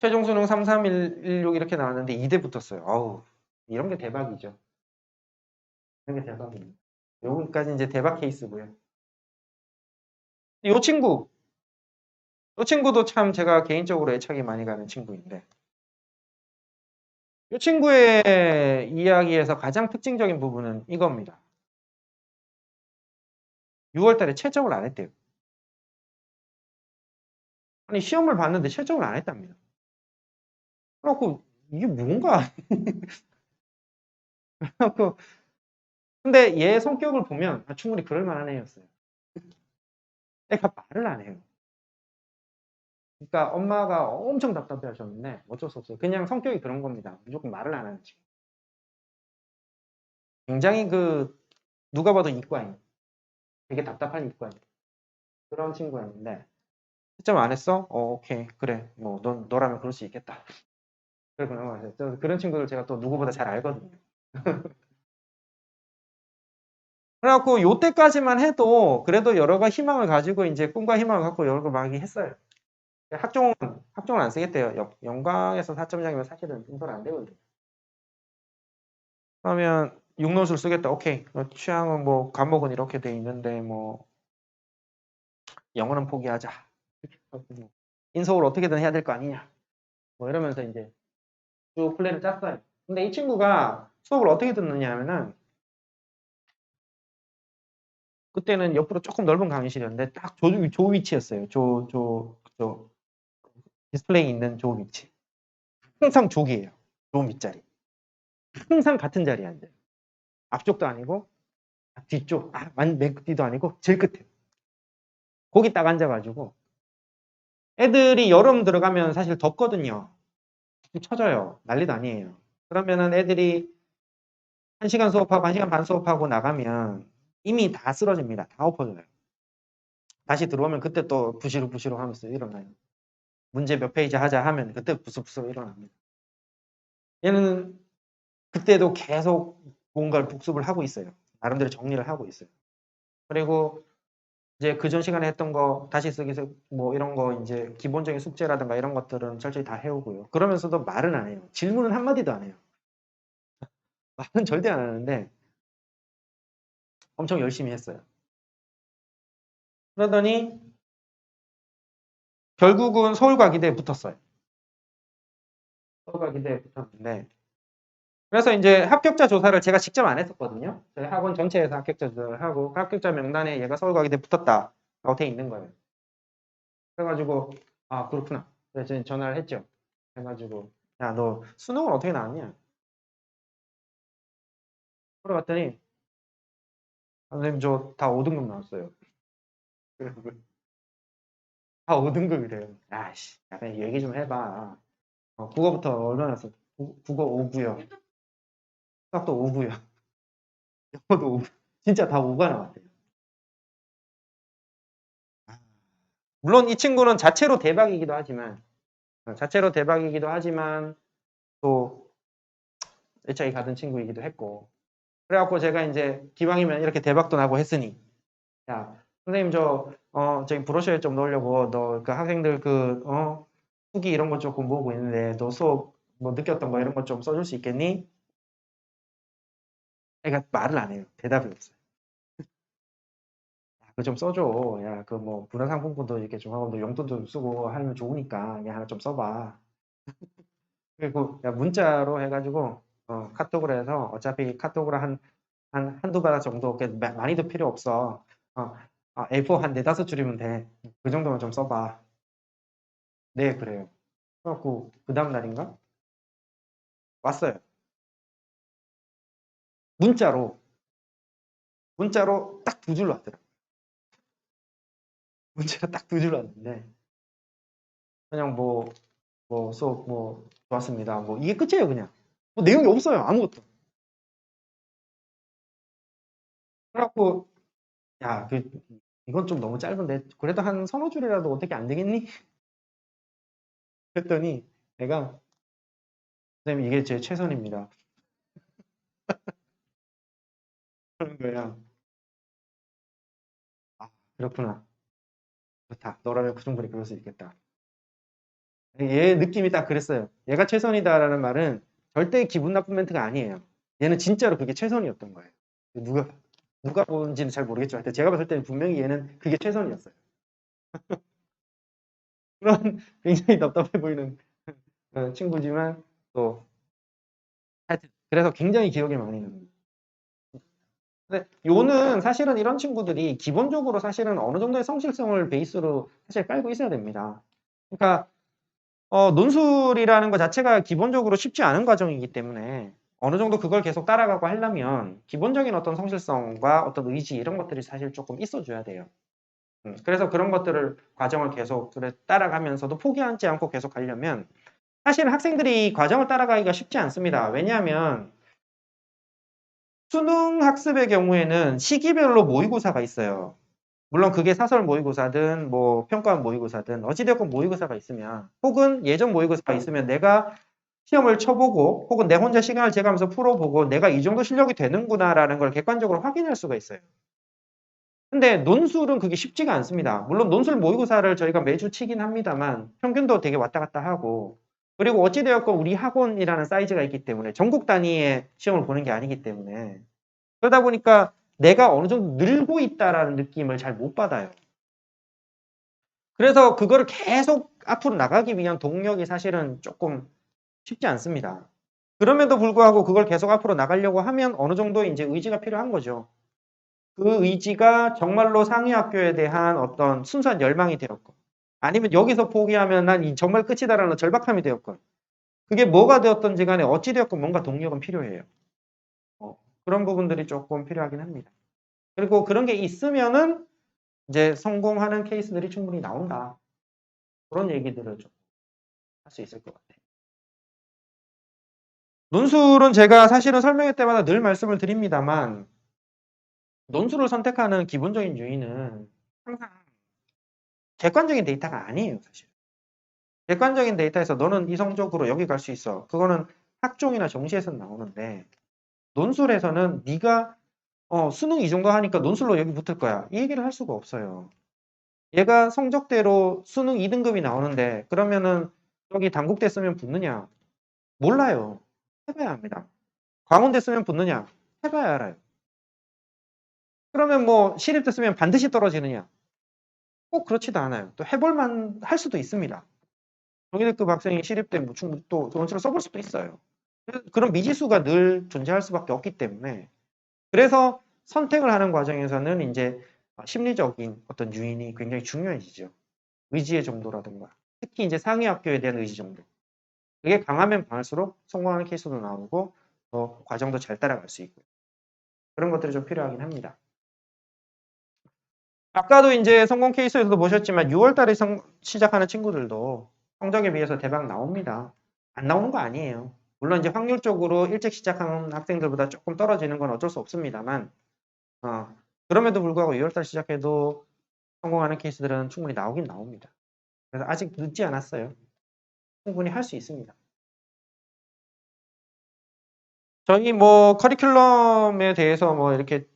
최종 수능 33116 이렇게 나왔는데 2대 붙었어요. 어우 이런 게 대박이죠. 이런 게 대박입니다. 여기까지 이제 대박 케이스고요. 이 친구, 이 친구도 참 제가 개인적으로 애착이 많이 가는 친구인데 이 친구의 이야기에서 가장 특징적인 부분은 이겁니다. 6월 달에 채점을 안 했대요. 아니 시험을 봤는데 채점을 안 했답니다. 그래갖고 이게 뭔가 그래갖고 근데 얘 성격을 보면 충분히 그럴 만한 애였어요. 애가 말을 안 해요. 그러니까 엄마가 엄청 답답해 하셨는데 어쩔 수 없어요. 그냥 성격이 그런 겁니다. 무조건 말을 안 하는 친구. 굉장히 누가 봐도 이과인. 되게 답답한 이과인. 그런 친구였는데 채점 안 했어? 오케이. 그래. 뭐 너라면 그럴 수 있겠다. 그래서 넘어갔어요. 그런 친구들 제가 또 누구보다 잘 알거든요. 그래갖고 요때까지만 해도 그래도 여러 가지 희망을 가지고 이제 꿈과 희망을 갖고 여러 거 많이 했어요. 학종은 안 쓰겠대요. 영광에서 4점 이상이면 사실은 인솔 안 되거든요. 그러면 육론술 쓰겠다. 오케이. 취향은 뭐 과목은 이렇게 돼 있는데 뭐 영어는 포기하자. 인서울 어떻게든 해야 될 거 아니냐. 뭐 이러면서 이제 쭉 플랜을 짰어요. 근데 이 친구가 수업을 어떻게 듣느냐 하면은 그때는 옆으로 조금 넓은 강의실이었는데 딱 조 위치였어요. 조 디스플레이 있는 조 위치. 항상 조기예요. 조 밑자리. 항상 같은 자리에 앉아요. 앞쪽도 아니고 뒤쪽, 맨 끝뒤도 아니고 제일 끝에. 거기 딱 앉아가지고 애들이 여름 들어가면 사실 덥거든요. 쳐져요. 난리도 아니에요. 그러면은 애들이 1시간 수업하고 1시간 반 수업하고 나가면 이미 다 쓰러집니다. 다 엎어져요. 다시 들어오면 그때 또 부시룩부시룩 하면서 일어나요. 문제 몇 페이지 하자 하면 그때 부스부스 일어납니다. 얘는 그때도 계속 뭔가를 복습을 하고 있어요. 나름대로 정리를 하고 있어요. 그리고 이제 그전 시간에 했던 거 다시 쓰기 뭐 이런 거 이제 기본적인 숙제라든가 이런 것들은 철저히 다 해오고요. 그러면서도 말은 안 해요. 질문은 한마디도 안 해요. 말은 절대 안 하는데 엄청 열심히 했어요. 그러더니 결국은 서울과기대에 붙었어요. 서울과기대에 붙었는데 그래서 이제 합격자 조사를 제가 직접 안 했었거든요. 저희 학원 전체에서 합격자 조사를 하고 그 합격자 명단에 얘가 서울과기대 붙었다라고 돼 있는 거예요. 그래가지고 아 그렇구나. 그래서 저는 전화를 했죠. 해가지고 야 너 수능은 어떻게 나왔냐? 물어봤더니 선생님 저 다 5등급 나왔어요. 다 5등급이래요. 아씨, 약간 얘기 좀 해봐. 국어부터 얼마나 나왔어? 국어 5구요. 수학도 5구요. 영어도 5구. 진짜 다 5가 나왔대요. 물론 이 친구는 자체로 대박이기도 하지만 또 HI 가던 친구이기도 했고 그래갖고 제가 이제 기왕이면 이렇게 대박도 나고 했으니 야 선생님 저기 브로셔에 좀 넣으려고 너 그 학생들 후기 이런 거 조금 모으고 있는데 너 수업 뭐 느꼈던 거 이런 거 좀 써줄 수 있겠니? 애가 말을 안 해요. 대답이 없어요. 그거 좀 써줘. 야, 그 뭐 문화상품권도 이렇게 좀 하고 너 용돈도 좀 쓰고 하면 좋으니까 야 하나 좀 써봐. 그리고 야, 문자로 해가지고 카톡으로 해서 어차피 카톡으로 한두 발 정도 많이도 필요 없어. 어, A4 한 네다섯 줄이면 돼. 그 정도만 좀 써봐. 네, 그래요. 그래갖고 그 다음 날인가? 왔어요. 문자로 딱 두 줄로 왔더라고요. 문자로 딱 두 줄로 왔는데 그냥 수업 좋았습니다. 뭐 이게 끝이에요, 그냥. 뭐 내용이 없어요, 아무것도. 그래갖고 야, 이건 좀 너무 짧은데 그래도 한 서너 줄이라도 어떻게 안 되겠니? 했더니 내가 선생님 이게 제 최선입니다. 그런 거야. 아, 그렇구나. 좋다. 너라면 충분히 그럴 수 있겠다. 얘 느낌이 딱 그랬어요. 얘가 최선이다라는 말은 절대 기분 나쁜 멘트가 아니에요. 얘는 진짜로 그게 최선이었던 거예요. 누가 본지는 잘 모르겠지만 하여튼 제가 봤을 때는 분명히 얘는 그게 최선이었어요. 그런 굉장히 답답해 보이는 친구지만 또 하여튼 그래서 굉장히 기억에 많이 납니다. 근데 요는 사실은 이런 친구들이 기본적으로 사실은 어느 정도의 성실성을 베이스로 사실 깔고 있어야 됩니다. 그러니까 논술이라는 것 자체가 기본적으로 쉽지 않은 과정이기 때문에 어느 정도 그걸 계속 따라가고 하려면 기본적인 어떤 성실성과 어떤 의지 이런 것들이 사실 조금 있어줘야 돼요. 그래서 그런 것들을 과정을 계속 따라가면서도 포기하지 않고 계속 가려면 사실 학생들이 과정을 따라가기가 쉽지 않습니다. 왜냐하면 수능 학습의 경우에는 시기별로 모의고사가 있어요. 물론 그게 사설 모의고사든 뭐 평가원 모의고사든 어찌되었건 모의고사가 있으면 혹은 예전 모의고사가 있으면 내가 시험을 쳐보고 혹은 내 혼자 시간을 재가면서 풀어보고 내가 이 정도 실력이 되는구나라는 걸 객관적으로 확인할 수가 있어요. 근데 논술은 그게 쉽지가 않습니다. 물론 논술 모의고사를 저희가 매주 치긴 합니다만 평균도 되게 왔다 갔다 하고 그리고 어찌되었건 우리 학원이라는 사이즈가 있기 때문에 전국 단위의 시험을 보는 게 아니기 때문에 그러다 보니까 내가 어느 정도 늘고 있다라는 느낌을 잘 못 받아요. 그래서 그거를 계속 앞으로 나가기 위한 동력이 사실은 조금 쉽지 않습니다. 그럼에도 불구하고 그걸 계속 앞으로 나가려고 하면 어느 정도 이제 의지가 필요한 거죠. 그 의지가 정말로 상위 학교에 대한 어떤 순수한 열망이 되었건 아니면 여기서 포기하면 난 정말 끝이다라는 절박함이 되었건 그게 뭐가 되었던지 간에 어찌 되었건 뭔가 동력은 필요해요. 그런 부분들이 조금 필요하긴 합니다. 그리고 그런 게 있으면은 이제 성공하는 케이스들이 충분히 나온다. 그런 얘기들을 좀 할 수 있을 것 같아요. 논술은 제가 사실은 설명회 때마다 늘 말씀을 드립니다만 논술을 선택하는 기본적인 요인은 항상 객관적인 데이터가 아니에요, 사실. 객관적인 데이터에서 너는 이성적으로 여기 갈 수 있어. 그거는 학종이나 정시에서 나오는데 논술에서는 네가 수능 이 정도 하니까 논술로 여기 붙을 거야. 이 얘기를 할 수가 없어요. 얘가 성적대로 수능 2등급이 나오는데 그러면은 여기 단국대 쓰면 붙느냐? 몰라요. 해봐야 합니다. 광운대 쓰면 붙느냐? 해봐야 알아요. 그러면 뭐 시립대 쓰면 반드시 떨어지느냐? 꼭 그렇지도 않아요. 또 해볼만 할 수도 있습니다. 경희대급 학생이 시립대 뭐 충분히 또 논술을 써볼 수도 있어요. 그런 미지수가 늘 존재할 수밖에 없기 때문에 그래서 선택을 하는 과정에서는 이제 심리적인 어떤 유인이 굉장히 중요해지죠. 의지의 정도라든가 특히 이제 상위 학교에 대한 의지 정도. 그게 강하면 강할수록 성공하는 케이스도 나오고 과정도 잘 따라갈 수 있고요. 그런 것들이 좀 필요하긴 합니다. 아까도 이제 성공 케이스에서도 보셨지만 6월 달에 시작하는 친구들도 성적에 비해서 대박 나옵니다. 안 나오는 거 아니에요. 물론 이제 확률적으로 일찍 시작한 학생들보다 조금 떨어지는 건 어쩔 수 없습니다만, 그럼에도 불구하고 6월 달 시작해도 성공하는 케이스들은 충분히 나오긴 나옵니다. 그래서 아직 늦지 않았어요. 충분히 할 수 있습니다. 저희 뭐 커리큘럼에 대해서 뭐 이렇게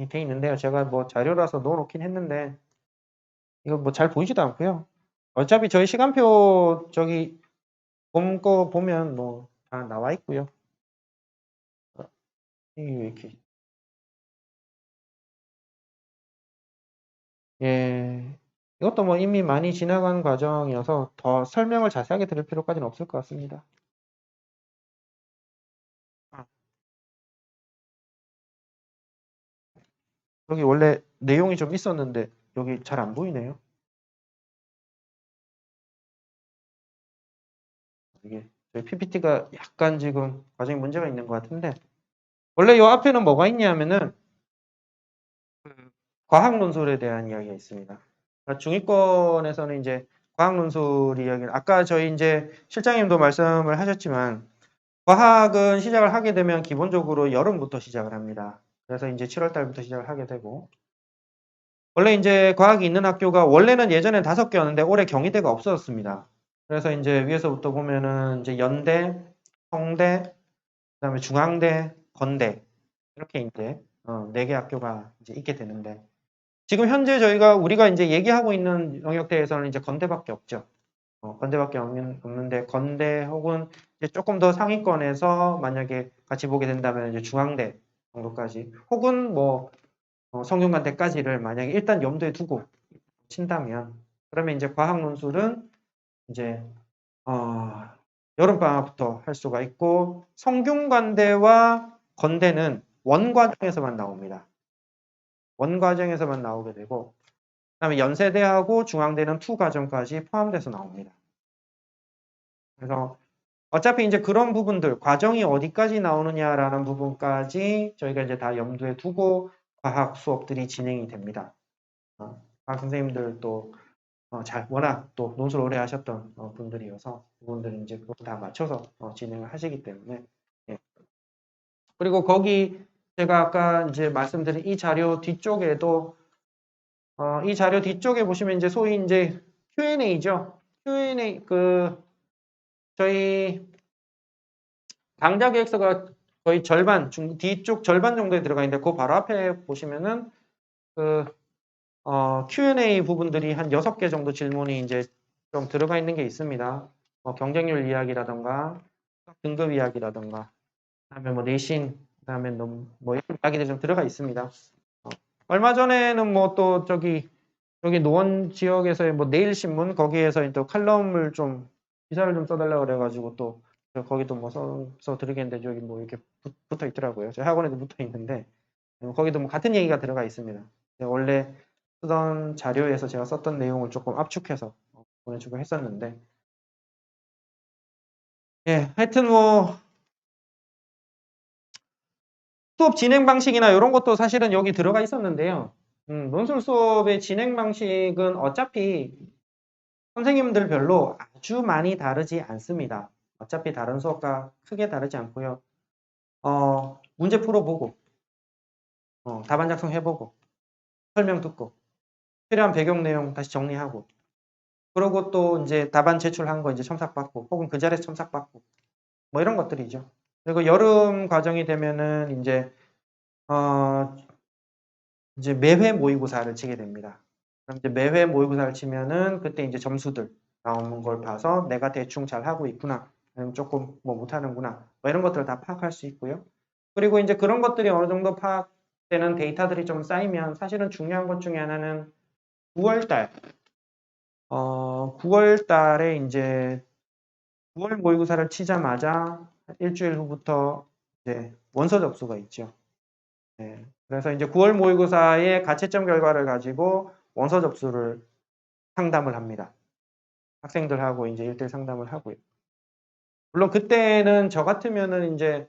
돼 있는데요. 제가 뭐 자료라서 넣어놓긴 했는데 이거 뭐 잘 보이지도 않고요. 어차피 저희 시간표 저기 본 거 보면 뭐 다 나와 있고요. 이게 왜 이렇게 예 이것도 뭐 이미 많이 지나간 과정이어서 더 설명을 자세하게 드릴 필요까지는 없을 것 같습니다. 아, 여기 원래 내용이 좀 있었는데 여기 잘 안 보이네요. 이게 저희 PPT가 약간 지금 과정에 문제가 있는 것 같은데 원래 이 앞에는 뭐가 있냐면은 과학 논술에 대한 이야기가 있습니다. 그러니까 중위권에서는 이제 과학 논술 이야기는 아까 저희 이제 실장님도 말씀을 하셨지만 과학은 시작을 하게 되면 기본적으로 여름부터 시작을 합니다. 그래서 이제 7월 달부터 시작을 하게 되고 원래 이제 과학이 있는 학교가 원래는 예전엔 5개였는데 올해 경희대가 없어졌습니다. 그래서 이제 위에서부터 보면은 이제 연대, 성대, 그다음에 중앙대, 건대 이렇게 이제 4개 학교가 이제 있게 되는데 지금 현재 우리가 이제 얘기하고 있는 영역대에서는 이제 건대밖에 없죠. 건대밖에 없는데 건대 혹은 이제 조금 더 상위권에서 만약에 같이 보게 된다면 이제 중앙대 정도까지 혹은 뭐 성균관대까지를 만약에 일단 염두에 두고 친다면 그러면 이제 과학 논술은 이제 여름방학부터 할 수가 있고 성균관대와 건대는 원과정에서만 나옵니다. 원과정에서만 나오게 되고 그다음에 연세대하고 중앙대는 2 과정까지 포함돼서 나옵니다. 그래서 어차피 이제 그런 부분들, 과정이 어디까지 나오느냐라는 부분까지 저희가 이제 다 염두에 두고 과학 수업들이 진행이 됩니다. 과학 선생님들도 워낙 또 논술 오래 하셨던 분들이어서 그분들은 이제 그거 다 맞춰서 진행을 하시기 때문에 예. 그리고 거기 제가 아까 이제 말씀드린 이 자료 뒤쪽에도 이 자료 뒤쪽에 보시면 이제 소위 이제 Q&A죠. Q&A 저희 강좌 계획서가 거의 절반 뒤쪽 절반 정도에 들어가 있는데 그 바로 앞에 보시면은 Q&A 부분들이 한 6개 정도 질문이 이제 좀 들어가 있는 게 있습니다. 경쟁률 이야기라던가 등급 이야기라던가 그다음에 뭐 내신 그다음에 뭐 이런 이야기들이 좀 들어가 있습니다. 얼마 전에는 뭐 또 여기 노원 지역에서의 뭐 내일신문 거기에서 또 칼럼을 좀 기사를 좀 써달라고 그래가지고 또 거기도 뭐 써드리겠는데 저기 뭐 이렇게 붙어 있더라고요. 저희 학원에도 붙어 있는데 거기도 뭐 같은 얘기가 들어가 있습니다. 원래 쓰던 자료에서 제가 썼던 내용을 조금 압축해서 보내주고 했었는데 예, 하여튼 뭐 수업 진행 방식이나 이런 것도 사실은 여기 들어가 있었는데요. 논술 수업의 진행 방식은 어차피 선생님들별로 아주 많이 다르지 않습니다. 어차피 다른 수업과 크게 다르지 않고요. 문제 풀어보고 답안 작성해보고 설명 듣고 필요한 배경 내용 다시 정리하고 그러고 또 이제 답안 제출한 거 이제 첨삭받고 혹은 그 자리에서 첨삭받고 뭐 이런 것들이죠. 그리고 여름 과정이 되면은 이제 매회 모의고사를 치게 됩니다. 그럼 이제 매회 모의고사를 치면은 그때 이제 점수들 나오는 걸 봐서 내가 대충 잘 하고 있구나, 아니면 조금 뭐 못하는구나, 뭐 이런 것들을 다 파악할 수 있고요. 그리고 이제 그런 것들이 어느 정도 파악되는 데이터들이 좀 쌓이면 사실은 중요한 것 중에 하나는 9월 9월 달에 이제 9월 모의고사를 치자마자 일주일 후부터 이제 원서 접수가 있죠. 네. 그래서 이제 9월 모의고사의 가채점 결과를 가지고 원서 접수를 상담을 합니다. 학생들하고 이제 1대1 상담을 하고요. 물론 그때는 저 같으면은 이제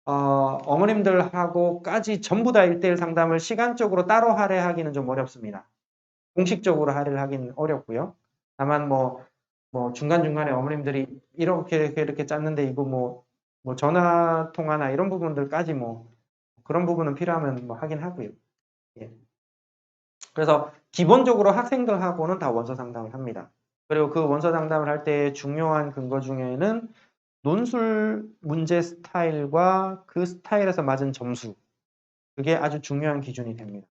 어머님들하고까지 전부 다 1대1 상담을 시간적으로 따로 할애하기는 좀 어렵습니다. 공식적으로 할애를 하기는 어렵고요. 다만 뭐 중간중간에 어머님들이 이렇게 짰는데 이거 뭐 전화 통화나 이런 부분들까지 뭐 그런 부분은 필요하면 뭐 하긴 하고요. 예. 그래서 기본적으로 학생들하고는 다 원서 상담을 합니다. 그리고 그 원서 상담을 할 때 중요한 근거 중에는 논술 문제 스타일과 그 스타일에서 맞은 점수, 그게 아주 중요한 기준이 됩니다.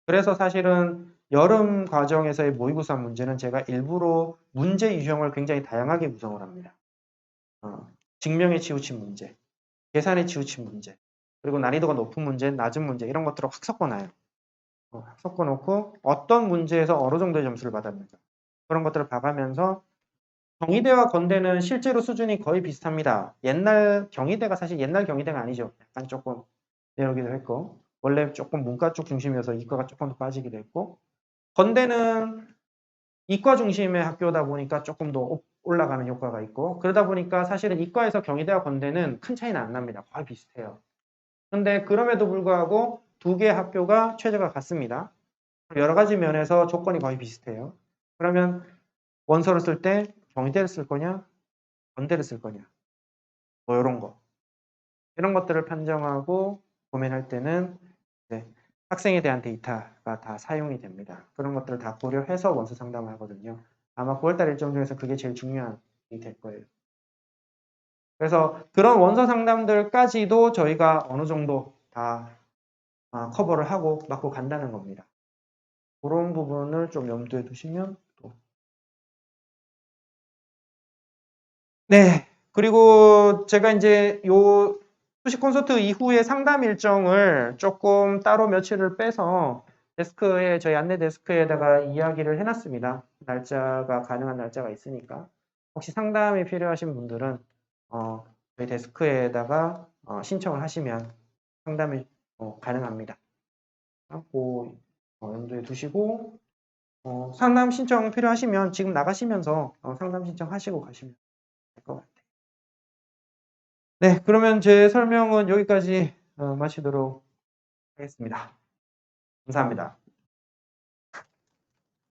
그래서 사실은 여름 과정에서의 모의고사 문제는 제가 일부러 문제 유형을 굉장히 다양하게 구성을 합니다. 증명에 치우친 문제, 계산에 치우친 문제, 그리고 난이도가 높은 문제, 낮은 문제 이런 것들을 확 섞어놔요. 확 섞어놓고 어떤 문제에서 어느 정도의 점수를 받았는가 그런 것들을 봐가면서 경희대와 건대는 실제로 수준이 거의 비슷합니다. 옛날 경희대가 사실 옛날 경희대가 아니죠. 약간 조금 내려오기도 했고 원래 조금 문과 쪽 중심이어서 이과가 조금 더 빠지기도 했고 건대는 이과 중심의 학교다 보니까 조금 더 올라가는 효과가 있고 그러다 보니까 사실은 이과에서 경희대와 건대는 큰 차이는 안 납니다. 거의 비슷해요. 근데 그럼에도 불구하고 두 개의 학교가 최저가 같습니다. 여러 가지 면에서 조건이 거의 비슷해요. 그러면 원서를 쓸 때 경희대를 쓸 거냐 건대를 쓸 거냐 뭐 이런 거 이런 것들을 판정하고 고민할 때는 학생에 대한 데이터가 다 사용이 됩니다. 그런 것들을 다 고려해서 원서 상담을 하거든요. 아마 9월달 일정 중에서 그게 제일 중요한 일이 될 거예요. 그래서 그런 원서 상담들까지도 저희가 어느 정도 다 커버를 하고 맡고 간다는 겁니다. 그런 부분을 좀 염두에 두시면 또. 네. 그리고 제가 이제 요 수시 콘서트 이후에 상담 일정을 조금 따로 며칠을 빼서 데스크에 저희 안내 데스크에다가 이야기를 해놨습니다. 날짜가 가능한 날짜가 있으니까 혹시 상담이 필요하신 분들은 저희 데스크에다가 신청을 하시면 상담이 가능합니다. 그 염두에 두시고 상담 신청 필요하시면 지금 나가시면서 상담 신청하시고 가시면 될 것 같아요. 네, 그러면 제 설명은 여기까지 마치도록 하겠습니다. 감사합니다.